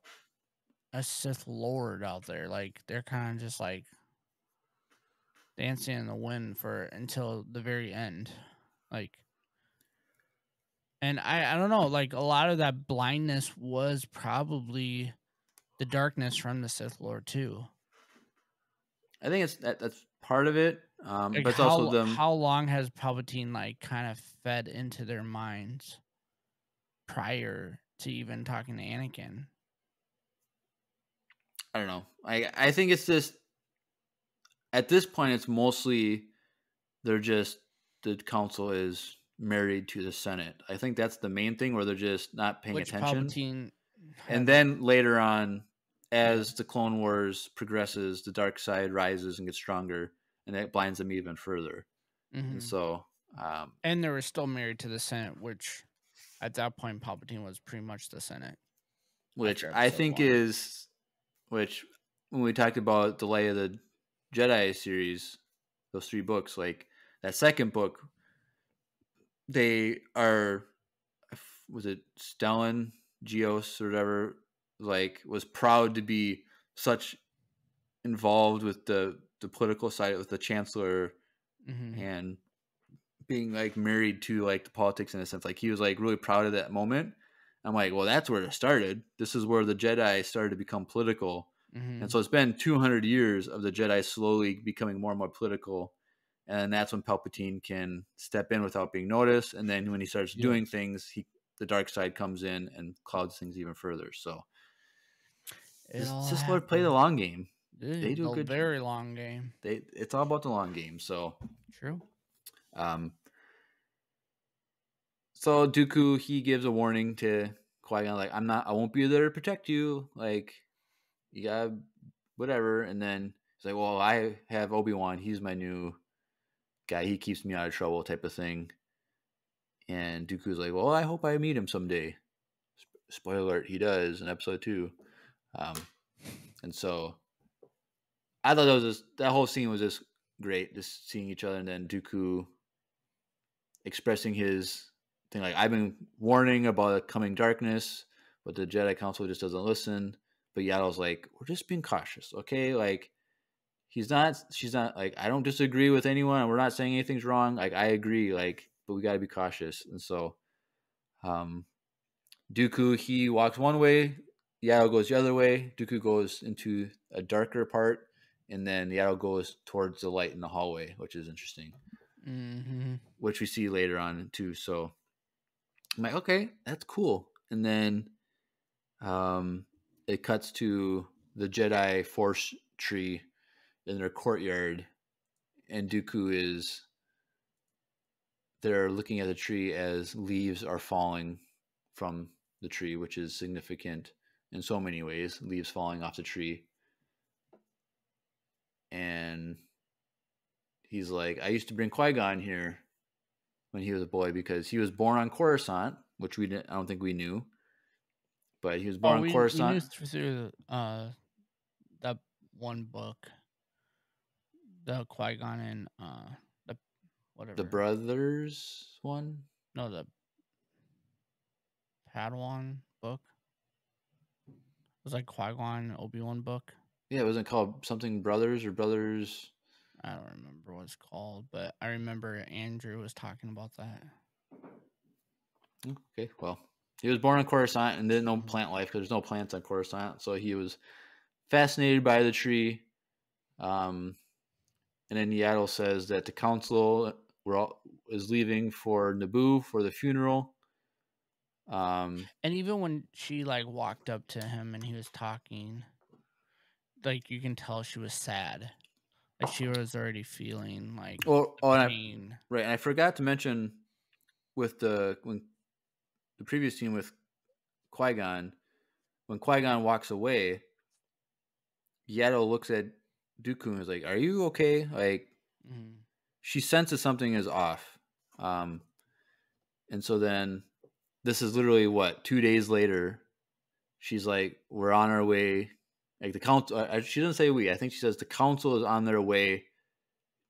a Sith Lord out there. Like, they're kind of just like dancing in the wind until the very end. Like, and I don't know, like, a lot of that blindness was probably the darkness from the Sith Lord too. I think that's part of it. Like, but it's also them. How long has Palpatine like kind of fed into their minds prior to even talking to Anakin? I don't know. I think it's just at this point it's mostly the council is married to the Senate. I think that's the main thing, where they're just not paying attention. Palpatine and then later on, as the Clone Wars progresses, the dark side rises and gets stronger, and that blinds them even further. And so, and they were still married to the Senate, which at that point Palpatine was pretty much the Senate. Which I think is, which when we talked about the Light of the Jedi series, those 3 books, like that second book, they are, was it Stellan Geos or whatever, like, was proud to be such involved with the political side, with the Chancellor, and being like married to like the politics in a sense. Like, he was like really proud of that moment. I'm like, well, that's where it started. This is where the Jedi started to become political. And so it's been 200 years of the Jedi slowly becoming more and more political. And that's when Palpatine can step in without being noticed. And then when he starts doing things, the dark side comes in and clouds things even further. So Sith Lord play the long game. They do a good, very long game. It's all about the long game. So true. So Dooku, he gives a warning to Qui-Gon, like, I won't be there to protect you. Like, you got whatever. And then he's like, well, I have Obi-Wan. He's my new guy. He keeps me out of trouble, type of thing. And Dooku's like, well, I hope I meet him someday. spoiler alert, he does in episode 2. And so I thought that whole scene was just great, just seeing each other, and then Dooku expressing his thing like, I've been warning about the coming darkness, but the Jedi Council just doesn't listen. But Yaddle's like, we're just being cautious, okay? Like, she's not like, I don't disagree with anyone. We're not saying anything's wrong. Like, I agree, like, but we got to be cautious. And so, Dooku, he walks one way, Yaddle goes the other way. Dooku goes into a darker part, and then Yaddle goes towards the light in the hallway, which is interesting. Mm-hmm. Which we see later on too. So I'm like, okay, that's cool. And then it cuts to the Jedi Force tree in their courtyard, and they're looking at the tree as leaves are falling from the tree, which is significant in so many ways. Leaves falling off the tree. And he's like, I used to bring Qui-Gon here when he was a boy because he was born on Coruscant, which I don't think we knew. But he was born on Coruscant. We knew through that one book, the Qui-Gon and the whatever. The brothers one? No, the Padawan book. It was like Qui-Gon Obi-Wan book. Yeah, it wasn't called something Brothers or Brothers. I don't remember what it's called, but I remember Andrew was talking about that. Okay, well, he was born on Coruscant and didn't know plant life because there's no plants on Coruscant. So he was fascinated by the tree. And then Yaddle says that the council is leaving for Naboo for the funeral. And even when she like walked up to him and he was talking, like you can tell she was sad. Like she was already feeling like pain. Right, and I forgot to mention with the previous scene with Qui-Gon, when Qui-Gon walks away, Yaddle looks at Dooku and is like, "Are you okay?" Like, she senses something is off. And so then, this is literally 2 days later. She's like, "We're on our way." Like the council, she doesn't say we. I think she says the council is on their way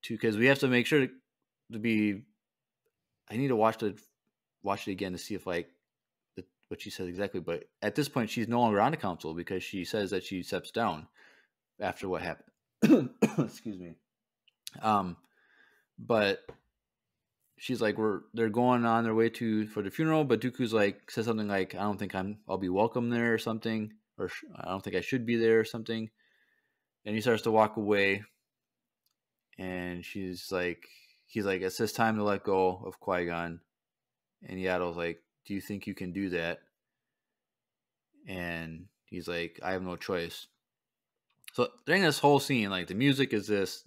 to, because we have to make sure to be. I need to watch it again to see if what she says exactly. But at this point, she's no longer on the council because she says that she steps down after what happened. Excuse me. But she's like, they're going on their way for the funeral, but Dooku's like, says something like, I don't think I'll be welcome there or something, or I don't think I should be there or something. And he starts to walk away, and he's like, it's this time to let go of Qui-Gon. And Yaddle's like, do you think you can do that? And he's like, I have no choice. So during this whole scene, like the music is this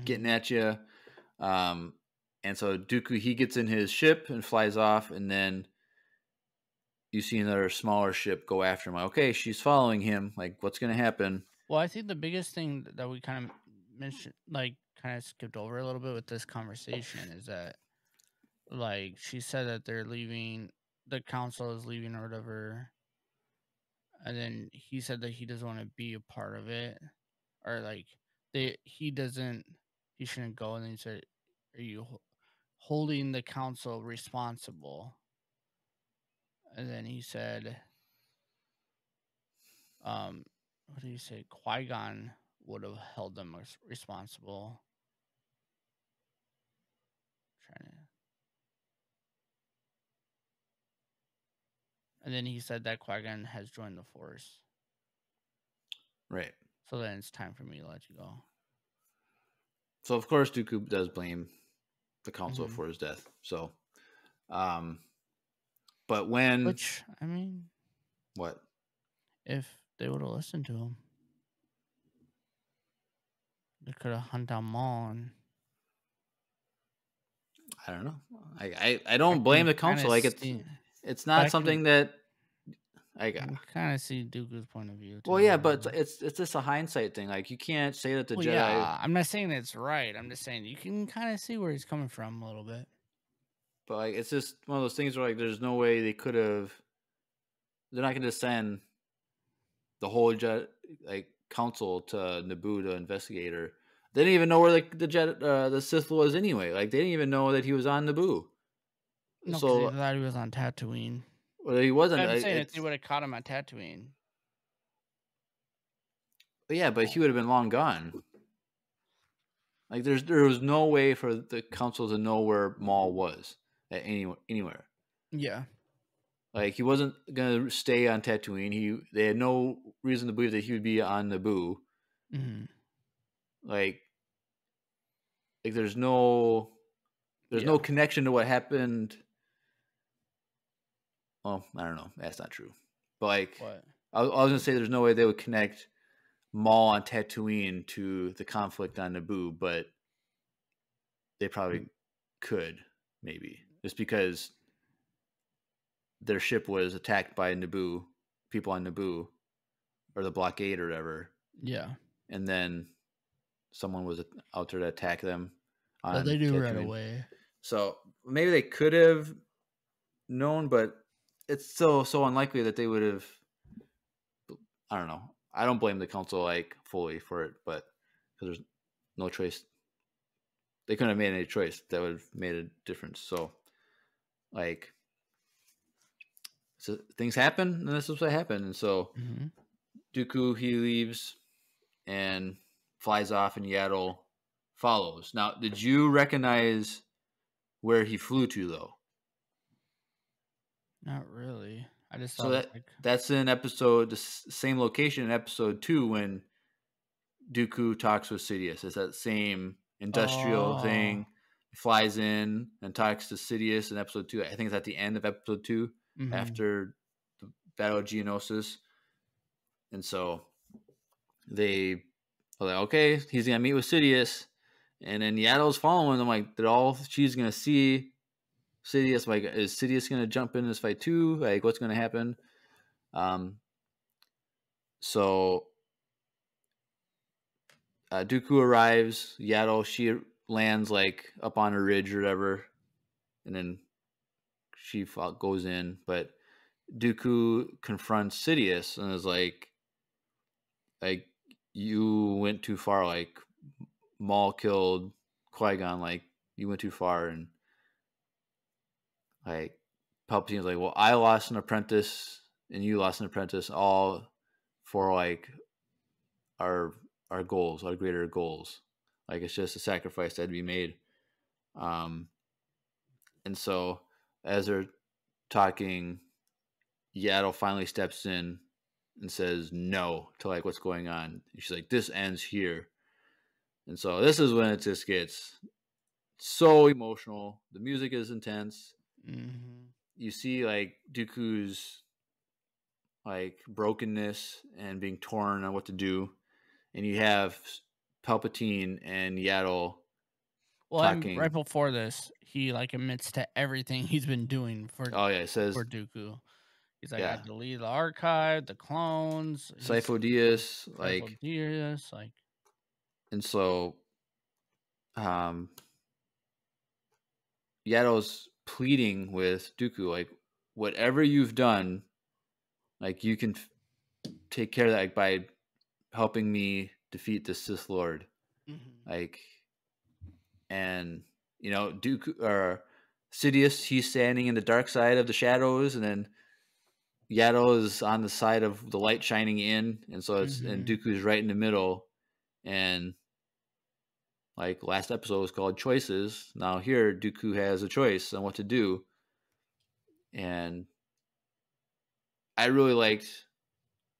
getting at you. And so Dooku, he gets in his ship and flies off, and then you see another smaller ship go after him. Like, okay, she's following him. Like, what's going to happen? Well, I think the biggest thing that we kind of mentioned, like, kind of skipped over a little bit with this conversation is that, like, she said that they're leaving, the council is leaving or whatever, and then he said that he doesn't want to be a part of it, or, like, he shouldn't go, and then he said, are you holding the council responsible? And then he said, what did he say? Qui-Gon would have held them responsible. And then he said that Qui-Gon has joined the Force. Right. So then it's time for me to let you go. So, of course, Dooku does blame the council for his death. So, but when... Which, I mean... What? If they would have listened to him, they could have hunted down Maul and... I don't know. I don't blame the council. Like, it's not something that... I kind of see Dooku's point of view. Well, yeah, but it's just a hindsight thing. Like, you can't say that the Jedi... Yeah, I'm not saying it's right. I'm just saying you can kind of see where he's coming from a little bit. But, like, it's just one of those things where, like, there's no way they could have... they're not going to send the whole council to Naboo to investigate her. They didn't even know where the Sith was anyway. Like they didn't even know that he was on Naboo. No, So they thought he was on Tatooine. well, he wasn't. I'm saying if they would have caught him on Tatooine. But yeah, but he would have been long gone. Like there was no way for the council to know where Maul was at anywhere. Yeah. Like he wasn't gonna stay on Tatooine. They had no reason to believe that he would be on Naboo. Mm-hmm. Like there's no connection to what happened. Well, I don't know. That's not true. But like, what? I was gonna say there's no way they would connect Maul on Tatooine to the conflict on Naboo, but they probably could, maybe, just because their ship was attacked by Naboo, people on Naboo, or the blockade or whatever. Yeah. And then someone was out there to attack them. But they knew Tatooine. right away. So maybe they could have known, but it's still so unlikely that they would have. I don't know. I don't blame the council fully for it, but because there's no choice, they couldn't have made any choice that would have made a difference. So things happen, and this is what happened. And so Dooku, he leaves and flies off, and Yaddle follows. Now, did you recognize where he flew to, though? Not really. I just so that's in the same location in episode 2 when Dooku talks with Sidious. It's that same industrial thing. He flies in and talks to Sidious in episode 2. I think it's at the end of episode 2 after the Battle of Geonosis. And so they are like, okay, he's gonna meet with Sidious, and then Yaddle's following them. Like, she's gonna see Sidious. Like, is Sidious gonna jump in this fight too? Like, what's gonna happen? So Dooku arrives. Yaddle, she lands up on a ridge or whatever, and then she goes in. But Dooku confronts Sidious and is like, you went too far. Like, Maul killed Qui-Gon. Like, you went too far. And Palpatine's like, well, I lost an apprentice and you lost an apprentice, all for our goals, our greater goals. It's just a sacrifice that had to be made. And so as they're talking, Yaddle finally steps in and says no to what's going on. And she's like, this ends here. And so this is when it just gets so emotional. The music is intense. You see Dooku's brokenness and being torn on what to do, and you have Palpatine and Yaddle talking. Right before this, he admits to everything he's been doing for it says for Dooku. He's like, I deleted the archive, the clones, Sifo Dyas, and so Yaddle's pleading with Dooku, whatever you've done, you can take care of that by helping me defeat the Sith Lord. And Dooku or Sidious, he's standing in the dark side of the shadows, and then Yaddle is on the side of the light shining in, and so it's and Dooku's right in the middle. And last episode was called Choices. Now here, Dooku has a choice on what to do. And I really liked,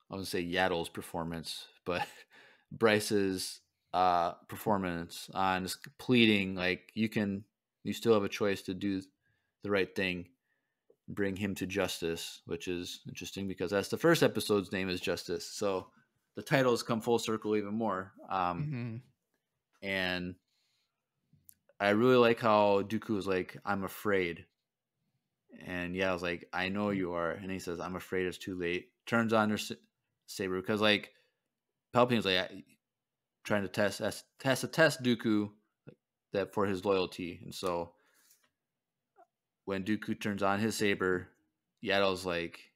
I was going to say Yaddle's performance, but Bryce's performance on pleading, you still have a choice to do the right thing, bring him to justice, which is interesting because that's the first episode's name is Justice. So the titles come full circle even more. And I really like how Dooku was like, I'm afraid. And I was like, I know you are. And he says, I'm afraid it's too late. Turns on her saber because Palpatine's trying to test Dooku that for his loyalty. And so when Dooku turns on his saber, Yaddle's like,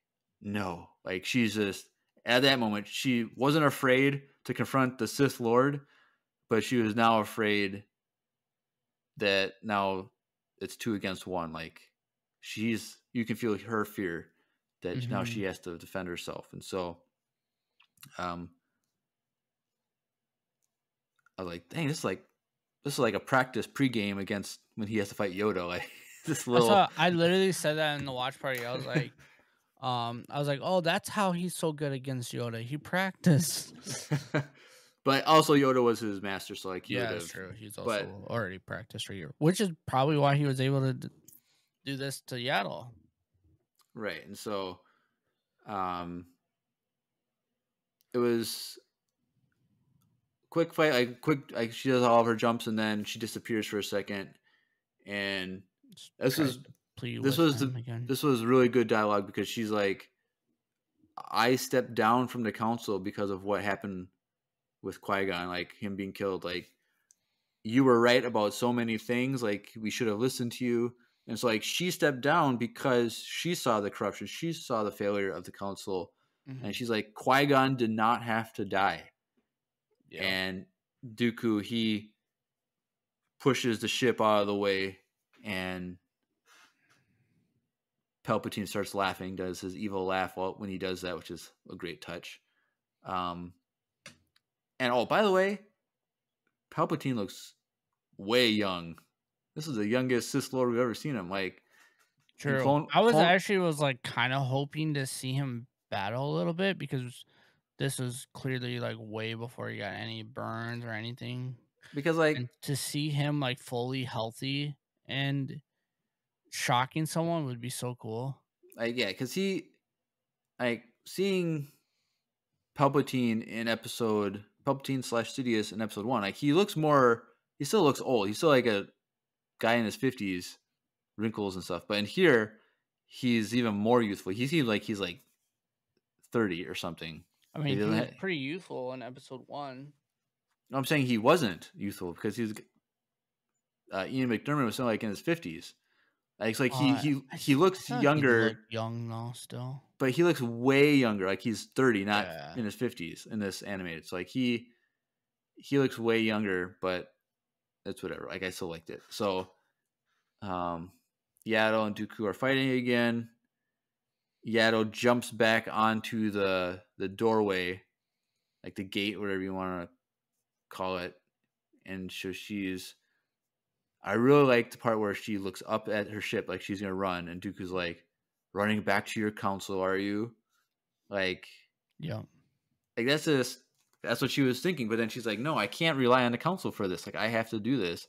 no. Like, she's just, at that moment, she wasn't afraid to confront the Sith Lord, but she was now afraid that now it's 2 against 1. Like, you can feel her fear that now she has to defend herself. And so, I was like, dang, this is like a practice pregame against when he has to fight Yoda. Like, this little. I literally said that in the watch party. I was like, oh, that's how he's so good against Yoda. He practiced. But also Yoda was his master, so like he would have. That's true. He's also already practiced for a year, which is probably why he was able to do this to Yaddle. Right, and so, it was quick fight. Like she does all of her jumps, and then she disappears for a second. And this was really good dialogue, because she's like, I stepped down from the council because of what happened with Qui-Gon, like him being killed. Like, you were right about so many things. Like, we should have listened to you. And so, like, she stepped down because she saw the corruption. She saw the failure of the council. And she's like, Qui-Gon did not have to die. Yeah. And Dooku, he pushes the ship out of the way, and Palpatine starts laughing, does his evil laugh when he does that, which is a great touch. And oh, by the way, Palpatine looks way young. This is the youngest Sith Lord we've ever seen him. Like, true. I was like kind of hoping to see him battle a little bit, because this was clearly like way before he got any burns or anything. Because like, and to see him like fully healthy and shocking someone would be so cool. Like, yeah, because he, like, seeing Palpatine Sidious in episode 1, like, he still looks old. He's still like a guy in his 50s, wrinkles and stuff. But in here, he's even more youthful. He seems like he's like 30 or something. I mean, he was pretty youthful in episode 1. No, I'm saying he wasn't youthful, because he was Ian McDiarmid was still like in his 50s. Like, it's like he looks younger. He look young though, still. But he looks way younger. Like, he's 30, not in his 50s in this animated. So like he looks way younger, but that's whatever. Like, I still liked it. So Yaddle and Dooku are fighting again. Yaddle jumps back onto the doorway, like the gate, whatever you want to call it. And so I really like the part where she looks up at her ship like she's going to run, and Dooku's like, running back to your council, are you? Like, yeah. Like, that's what she was thinking. But then she's like, no, I can't rely on the council for this. Like, I have to do this.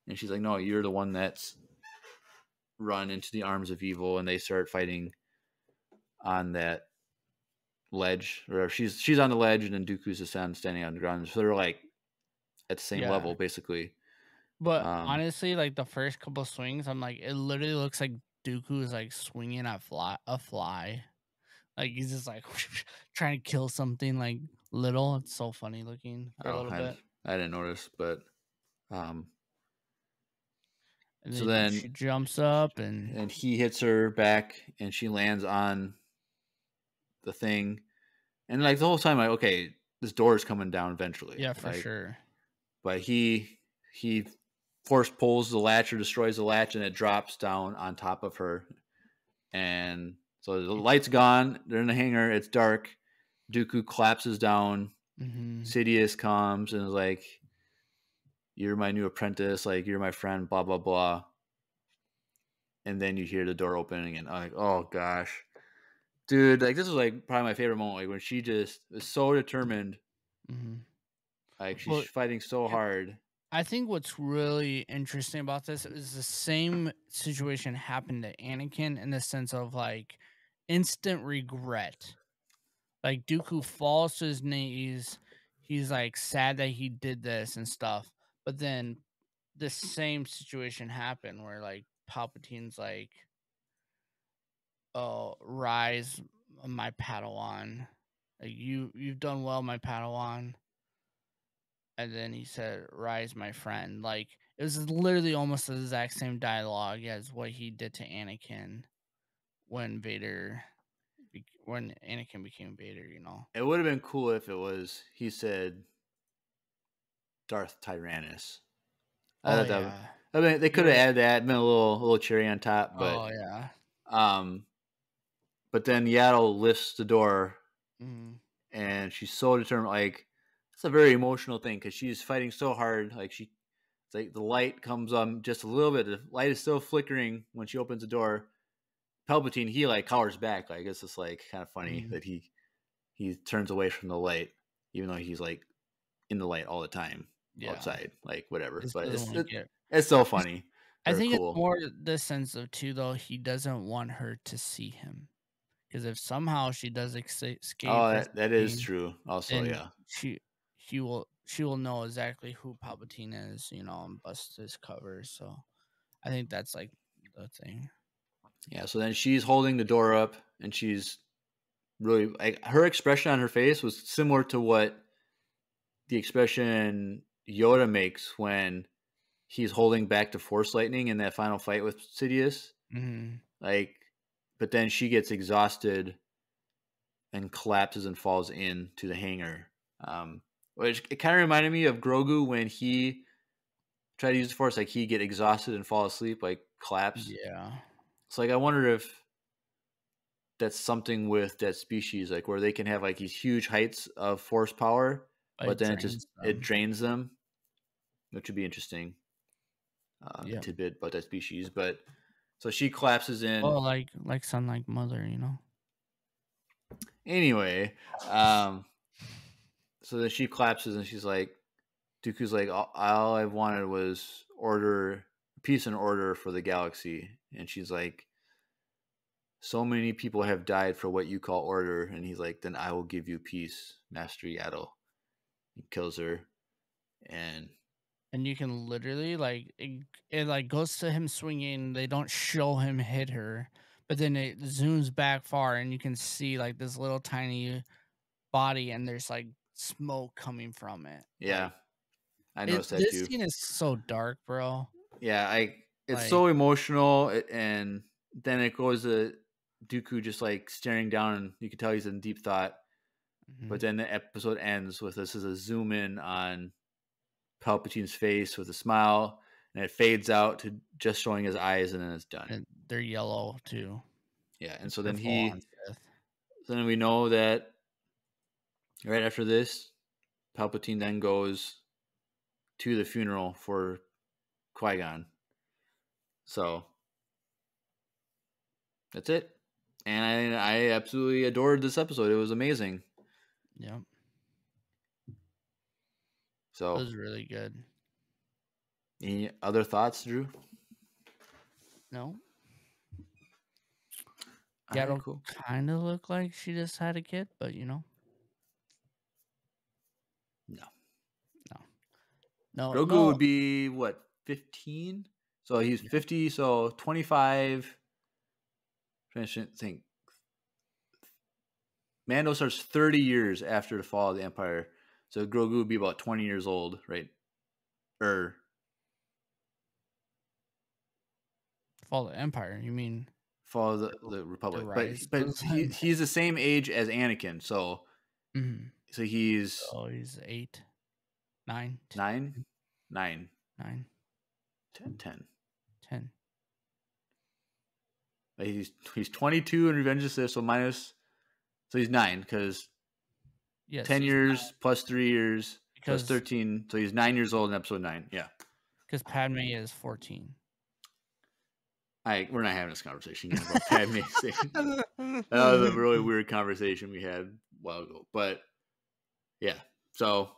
And she's like, no, you're the one that's run into the arms of evil. And they start fighting on that ledge, or she's on the ledge, and then Dooku's just standing on the ground. So they're like at the same level, basically. But honestly, like the first couple of swings, I'm like, it literally looks like Dooku is like swinging at a fly. Like, he's just like trying to kill something like little. It's so funny looking for a little bit. I didn't notice, but and then she jumps up and he hits her back, and she lands on the thing. And like the whole time, like, okay, this door is coming down eventually. Yeah, for sure. But he force pulls the latch or destroys the latch, and it drops down on top of her. And so the light's gone. They're in the hangar. It's dark. Dooku collapses down. Sidious comes and is like, you're my new apprentice. Like, you're my friend, blah, blah, blah. And then you hear the door opening, and I'm like, oh, gosh. Dude, like, this was like probably my favorite moment. Like, when she just is so determined. Like, she's fighting so hard. I think what's really interesting about this is the same situation happened to Anakin, in the sense of like instant regret. Like, Dooku falls to his knees. He's like sad that he did this and stuff. But then the same situation happened where like Palpatine's like, oh, rise, my Padawan. Like, you've done well, my Padawan. And then he said, rise, my friend. Like, it was literally almost the exact same dialogue as what he did to Anakin when Vader when Anakin became Vader, you know. It would have been cool if it was, he said Darth Tyrannus. I Oh thought yeah. I mean, they could have Yeah. added that, been a little cherry on top, but Oh yeah. but then Yaddle lifts the door, Mm-hmm. and she's so determined. Like, it's a very emotional thing because she's fighting so hard. Like, it's like the light comes on just a little bit. The light is still flickering when she opens the door. Palpatine, he like cowers back. Like, it's just like kind of funny Mm-hmm. that he turns away from the light, even though he's like in the light all the time outside, like whatever. Just But doesn't want to get. it's so funny. I Or think cool. it's more the sense of too, though. He doesn't want her to see him, because if somehow she does escape, Oh, as that is Palpatine, true. Also, then yeah. she will know exactly who Palpatine is, you know, and bust his cover. So I think that's like the thing. Yeah. So then she's holding the door up, and she's really like, her expression on her face was similar to what the expression Yoda makes when he's holding back the Force lightning in that final fight with Sidious. Mm-hmm. Like, but then she gets exhausted and collapses and falls into the hangar. Which it kind of reminded me of Grogu when he tried to use the Force. Like, he get exhausted and fall asleep, like collapse. Yeah. So like, I wonder if that's something with that species, like where they can have like these huge heights of Force power, but then it drains them, which would be interesting. Yeah. Tidbit about that species. But so she collapses in. Oh, like son, like mother, you know. Anyway, so then she collapses and she's like, Dooku's like, all I wanted was order, peace and order for the galaxy. And she's like, so many people have died for what you call order. And he's like, then I will give you peace, Master Yaddle. He kills her. And you can literally like it like goes to him swinging. They don't show him hit her, but then it zooms back far and you can see like this little tiny body, and there's like smoke coming from it. Yeah, like, I noticed that this too. scene is so dark, bro. Yeah, it's like, so emotional, and then it goes to Dooku just like staring down, and you can tell he's in deep thought. mm-hmm. But then the episode ends with this is a zoom in on Palpatine's face with a smile, and it fades out to just showing his eyes, and then it's done. And they're yellow too. Yeah, and so then So then we know that right after this, Palpatine then goes to the funeral for Qui-Gon. So that's it. And I absolutely adored this episode. It was amazing. Yep. So it was really good. Any other thoughts, Drew? No. Yeah, Yaddle cool. kind of looked like she just had a kid, but you know. No. Grogu would be what, 15? So he's 50, so 25. I'm trying to think. Mando starts 30 years after the fall of the Empire. So Grogu would be about 20 years old, right? Or Fall of the Empire, you mean? Fall of the Republic. But he's the same age as Anakin, so so he's 8, 9, 9. 10. Like he's 22 in Revenge of the Sith, so he's 9 because 10 years 9. Plus 3 years plus 13, so he's 9 years old in episode 9. Yeah, because Padme is 14. We're not having this conversation about Padme. That was a really weird conversation we had a while ago, but yeah. So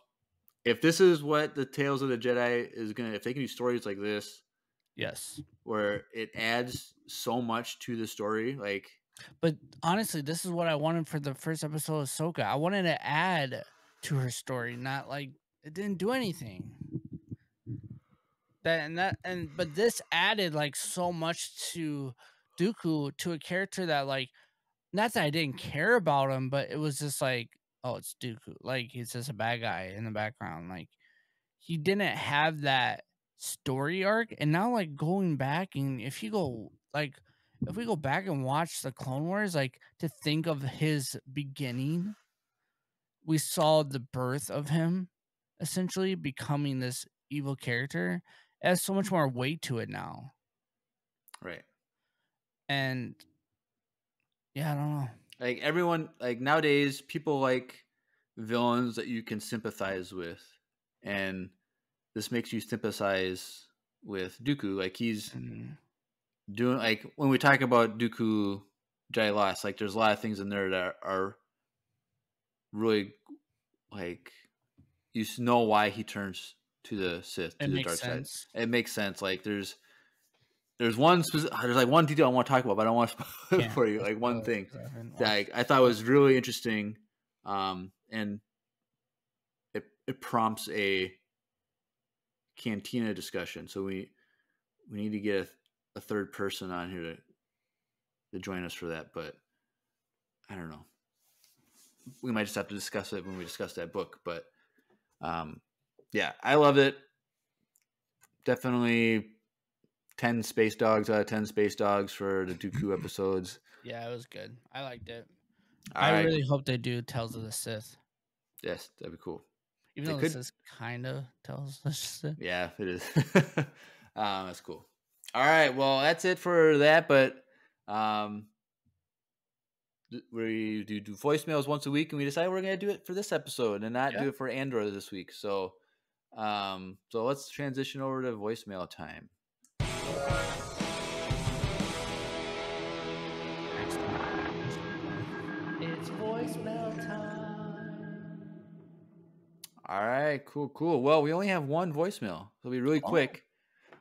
if this is what the Tales of the Jedi is gonna, if they can do stories like this, yes, where it adds so much to the story, like. But honestly, this is what I wanted for the first episode of Ahsoka. I wanted to add to her story, not like it didn't do anything. But this added like so much to Dooku, to a character that like, not that I didn't care about him, but it was just like, oh, it's Dooku. Like, he's just a bad guy in the background. Like, he didn't have that story arc. And now, like, going back, and if you go, like, if we go back and watch the Clone Wars, like to think of his beginning, we saw the birth of him essentially becoming this evil character. It has so much more weight to it now. Right. And yeah, I don't know. Like everyone, like nowadays, people like villains that you can sympathize with, and this makes you sympathize with Dooku. Like he's doing, like when we talk about Dooku Jedi Lost, like there's a lot of things in there that are really like you know why he turns to the Sith, to the dark side. It makes sense. Like there's one there's like one detail I want to talk about, but I don't want to spoil it for you. Like one thing that I thought was really interesting, and it prompts a cantina discussion. So we need to get a third person on here to join us for that. But I don't know. We might just have to discuss it when we discuss that book. But yeah, I loved it. Definitely 10 space dogs out of 10 space dogs for the Dooku episodes. Yeah, it was good. I liked it. I really hope they do Tales of the Sith. Yes, that'd be cool. Even though this is kind of Tales of the Sith. Yeah, it is. That's cool. All right, well, that's it for that. But we do voicemails once a week, and we decided we're going to do it for this episode and not do it for Android this week. So, so let's transition over to voicemail time. It's voicemail time. All right, cool. Well, we only have one voicemail. So it'll be really quick.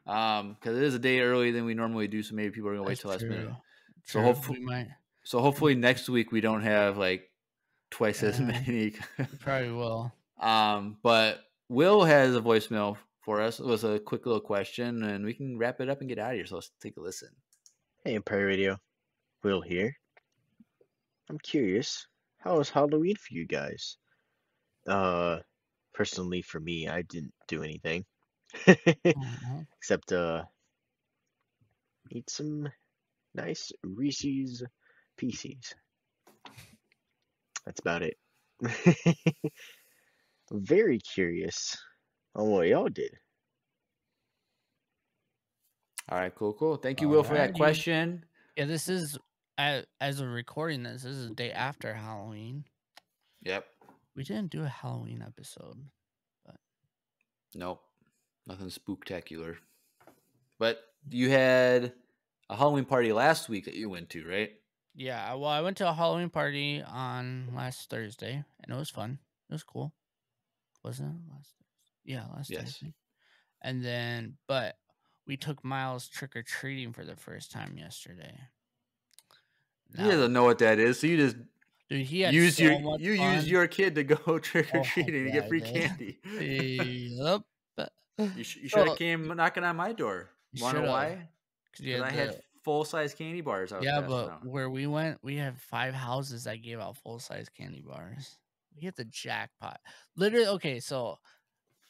Because it is a day earlier than we normally do, so maybe people are going to wait till last minute. So hopefully next week we don't have like twice as many. Probably will. But Will has a voicemail for us. It was a quick little question, and we can wrap it up and get out of here. So let's take a listen. Hey, Empire Radio. Will here. I'm curious, how was Halloween for you guys? Personally for me, I didn't do anything. Except eat some nice Reese's Pieces. That's about it. Very curious on what y'all did. All right, cool. Thank you, Will, for that question. Yeah, this is as we're recording this is the day after Halloween. Yep. We didn't do a Halloween episode, but nope, nothing spooktacular. But you had a Halloween party last week that you went to, right? Yeah, well, I went to a Halloween party on last Thursday, and it was fun. It was cool. Wasn't it last Thursday? Yeah, last Thursday. And then, but we took Miles trick-or-treating for the first time yesterday. He doesn't know what that is, so you just he had use your kid to go trick-or-treating and get free candy. Yep. You should have came knocking on my door. Want to know why? Because I had full-size candy bars. Where we went, we have 5 houses that gave out full-size candy bars. We hit the jackpot. Literally, okay, so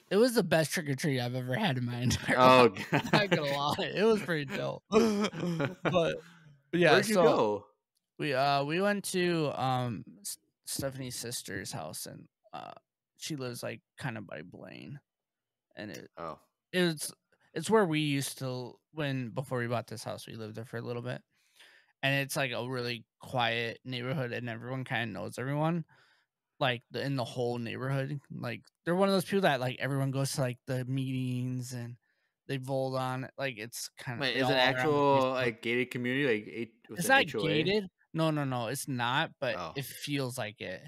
it was the best trick-or-treat I've ever had in my entire life. I'm not gonna lie. It was pretty dope. But yeah, where'd you go? We went to Stephanie's sister's house, and she lives like kind of by Blaine. And it's where we used to before we bought this house, we lived there for a little bit. And it's like a really quiet neighborhood, and everyone kind of knows everyone. Like in the whole neighborhood, like they're one of those people that like everyone goes to like the meetings and they vote on it. Like it's kind of is it actual like gated community? Like it's not HOA? Gated. No, it's not. But it feels like it.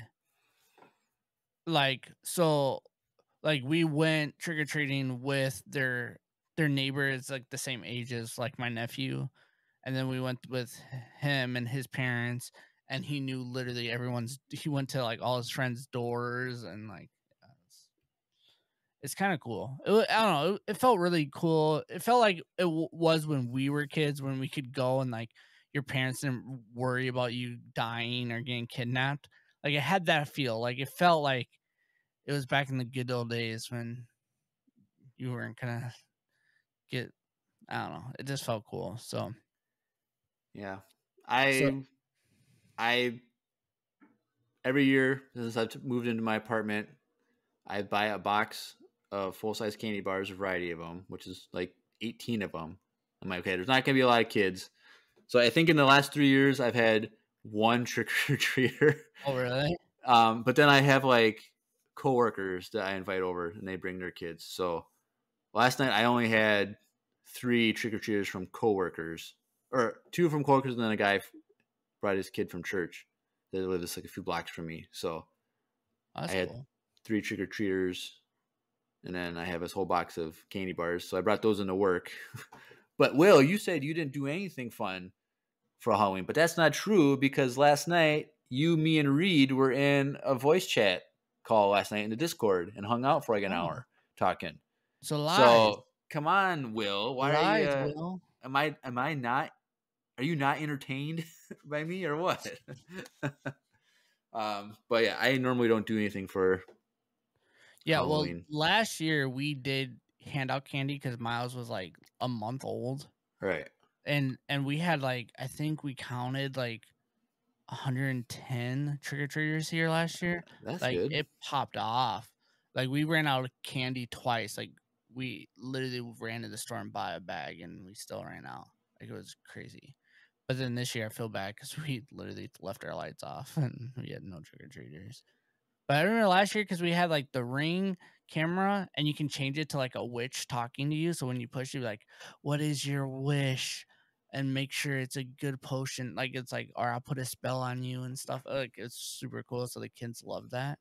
Like so, like we went trick or treating with their neighbors, like the same age as like my nephew, and then we went with him and his parents. And he knew literally he went to like all his friends' doors and like, it's kind of cool. I don't know. It felt really cool. It felt like it was when we were kids, when we could go and like your parents didn't worry about you dying or getting kidnapped. Like it had that feel. Like it felt like it was back in the good old days when you weren't gonna get, I don't know. It just felt cool. So. Yeah. So- I every year since I've moved into my apartment, I buy a box of full-size candy bars, a variety of them, which is like 18 of them. I'm like, okay, there's not going to be a lot of kids. So I think in the last 3 years, I've had one trick-or-treater. Oh, really? But then I have like coworkers that I invite over and they bring their kids. So last night I only had 3 trick-or-treaters from coworkers, or 2 from coworkers, and then a guy brought his kid from church that lived just like a few blocks from me. So That's I had cool. 3 trick-or-treaters, and then I have this whole box of candy bars. So I brought those into work. But Will, you said you didn't do anything fun for Halloween, but that's not true because last night you, me, and Reed were in a voice chat call last night in the Discord and hung out for like an hour talking. So lies. So come on, Will. Why Lies, are you? Will. Am I not? Are you not entertained by me or what? But yeah, I normally don't do anything for Yeah, Halloween. well, last year we did hand out candy because Miles was like a month old, Right. and we had like, I think we counted like 110 trick or treaters here last year. That's Like good. it popped off. Like we ran out of candy twice. Like we literally ran to the store and buy a bag, and we still ran out. Like it was crazy. But then this year I feel bad because we literally left our lights off and we had no trick or treaters. But I remember last year because we had like the Ring camera and you can change it to like a witch talking to you. So when you push, you're like, "What is your wish?" And make sure it's a good potion. Like it's like, or I'll put a spell on you and stuff. Like it's super cool. So the kids love that.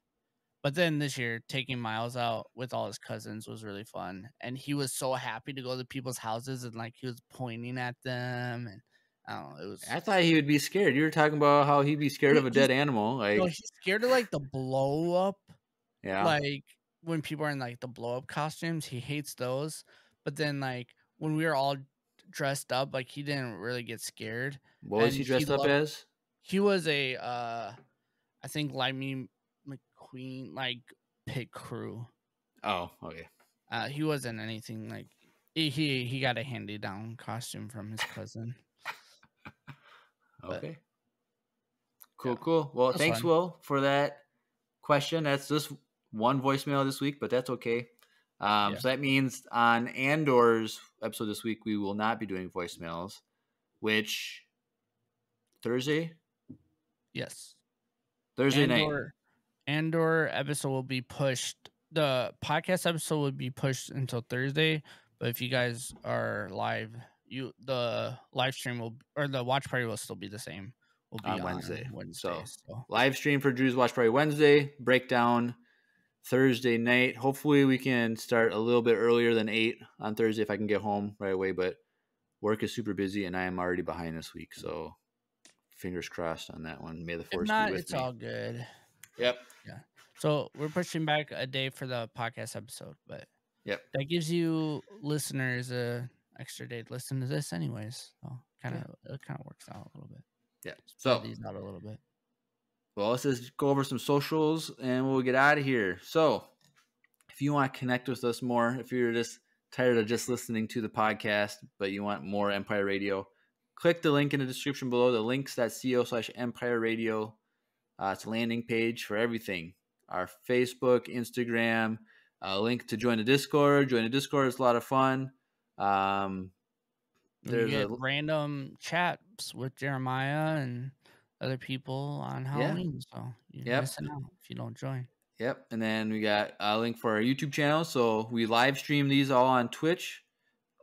But then this year, taking Miles out with all his cousins was really fun. And he was so happy to go to people's houses and like he was pointing at them. And I don't know, it was. I thought he would be scared. You were talking about how he'd be scared of a dead animal. Like, No, he's scared of like the blow up. yeah. Like when people are in like the blow up costumes, he hates those. But then like when we were all dressed up, like he didn't really get scared. What was and he dressed up as? He was a I think Lightning McQueen, like pit crew. Oh, okay. He wasn't anything like he got a handy down costume from his cousin. Okay. But, Cool, yeah, cool. Well, that's thanks, fun. Will, for that question. That's just one voicemail this week, but that's okay. Yeah. So that means on Andor's episode this week, we will not be doing voicemails, which Thursday Yes. night. Andor episode will be pushed. The podcast episode will be pushed until Thursday. But if you guys are live, the live stream will, or the watch party will still be the same. Will be on Wednesday. Wednesday. So live stream for Drew's Watch Party Wednesday, breakdown Thursday night. Hopefully we can start a little bit earlier than 8 on Thursday if I can get home right away, but work is super busy and I am already behind this week. So fingers crossed on that one. May the force if not, be with it's me. all good. Yep. Yeah. So we're pushing back a day for the podcast episode, but Yep. that gives you listeners a extra day to listen to this anyways. So it kind of works out a little bit. Yeah. Spread these out a little bit. Well, let's just go over some socials and we'll get out of here. So if you want to connect with us more, if you're just tired of just listening to the podcast, but you want more Empire Radio, click the link in the description below, the links.co/Empire Radio. It's a landing page for everything. Our Facebook, Instagram, link to join the Discord. Join the Discord is a lot of fun. There's random chats with Jeremiah and other people on Halloween. So you're missing out if you don't join. Yep. And then we got a link for our YouTube channel. So we live stream these all on Twitch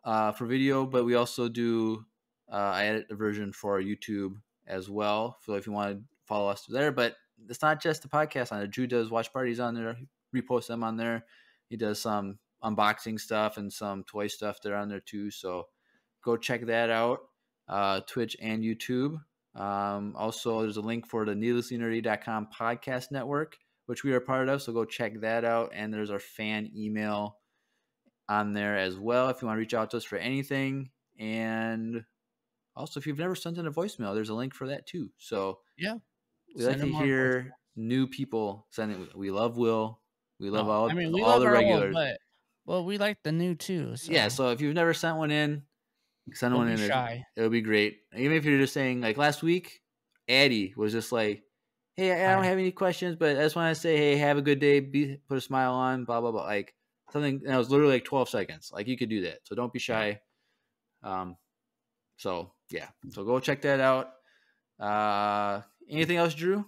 for video, but we also do I edit a version for our YouTube as well. So if you want to follow us there, but it's not just the podcast on there. Drew does watch parties on there. He reposts them on there. He does some unboxing stuff and some toy stuff that are on there too. So go check that out, Twitch and YouTube. Also, there's a link for the needlesslynerdy.com podcast network, which we are part of. So go check that out. And there's our fan email on there as well if you want to reach out to us for anything. And also, if you've never sent in a voicemail, there's a link for that too. So yeah, we like to hear new people sending. We love Will. We love all we all love the regulars. Well, we like the new too. So. Yeah. So if you've never sent one in, Send Don't one be in. shy. It'll be great. Even if you're just saying, like last week, Addie was just like, hey, I don't Hi. have any questions, but I just want to say, hey, have a good day. Put a smile on, blah, blah, blah. Like something that was literally like 12 seconds. Like you could do that. So don't be shy. So yeah. So go check that out. Anything else, Drew?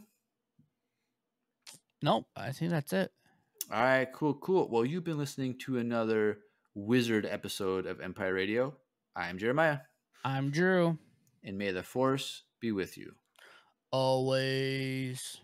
Nope, I think that's it. All right, cool. Well, you've been listening to another Wizard episode of Empire Radio. I'm Jeremiah. I'm Drew. And may the Force be with you. Always.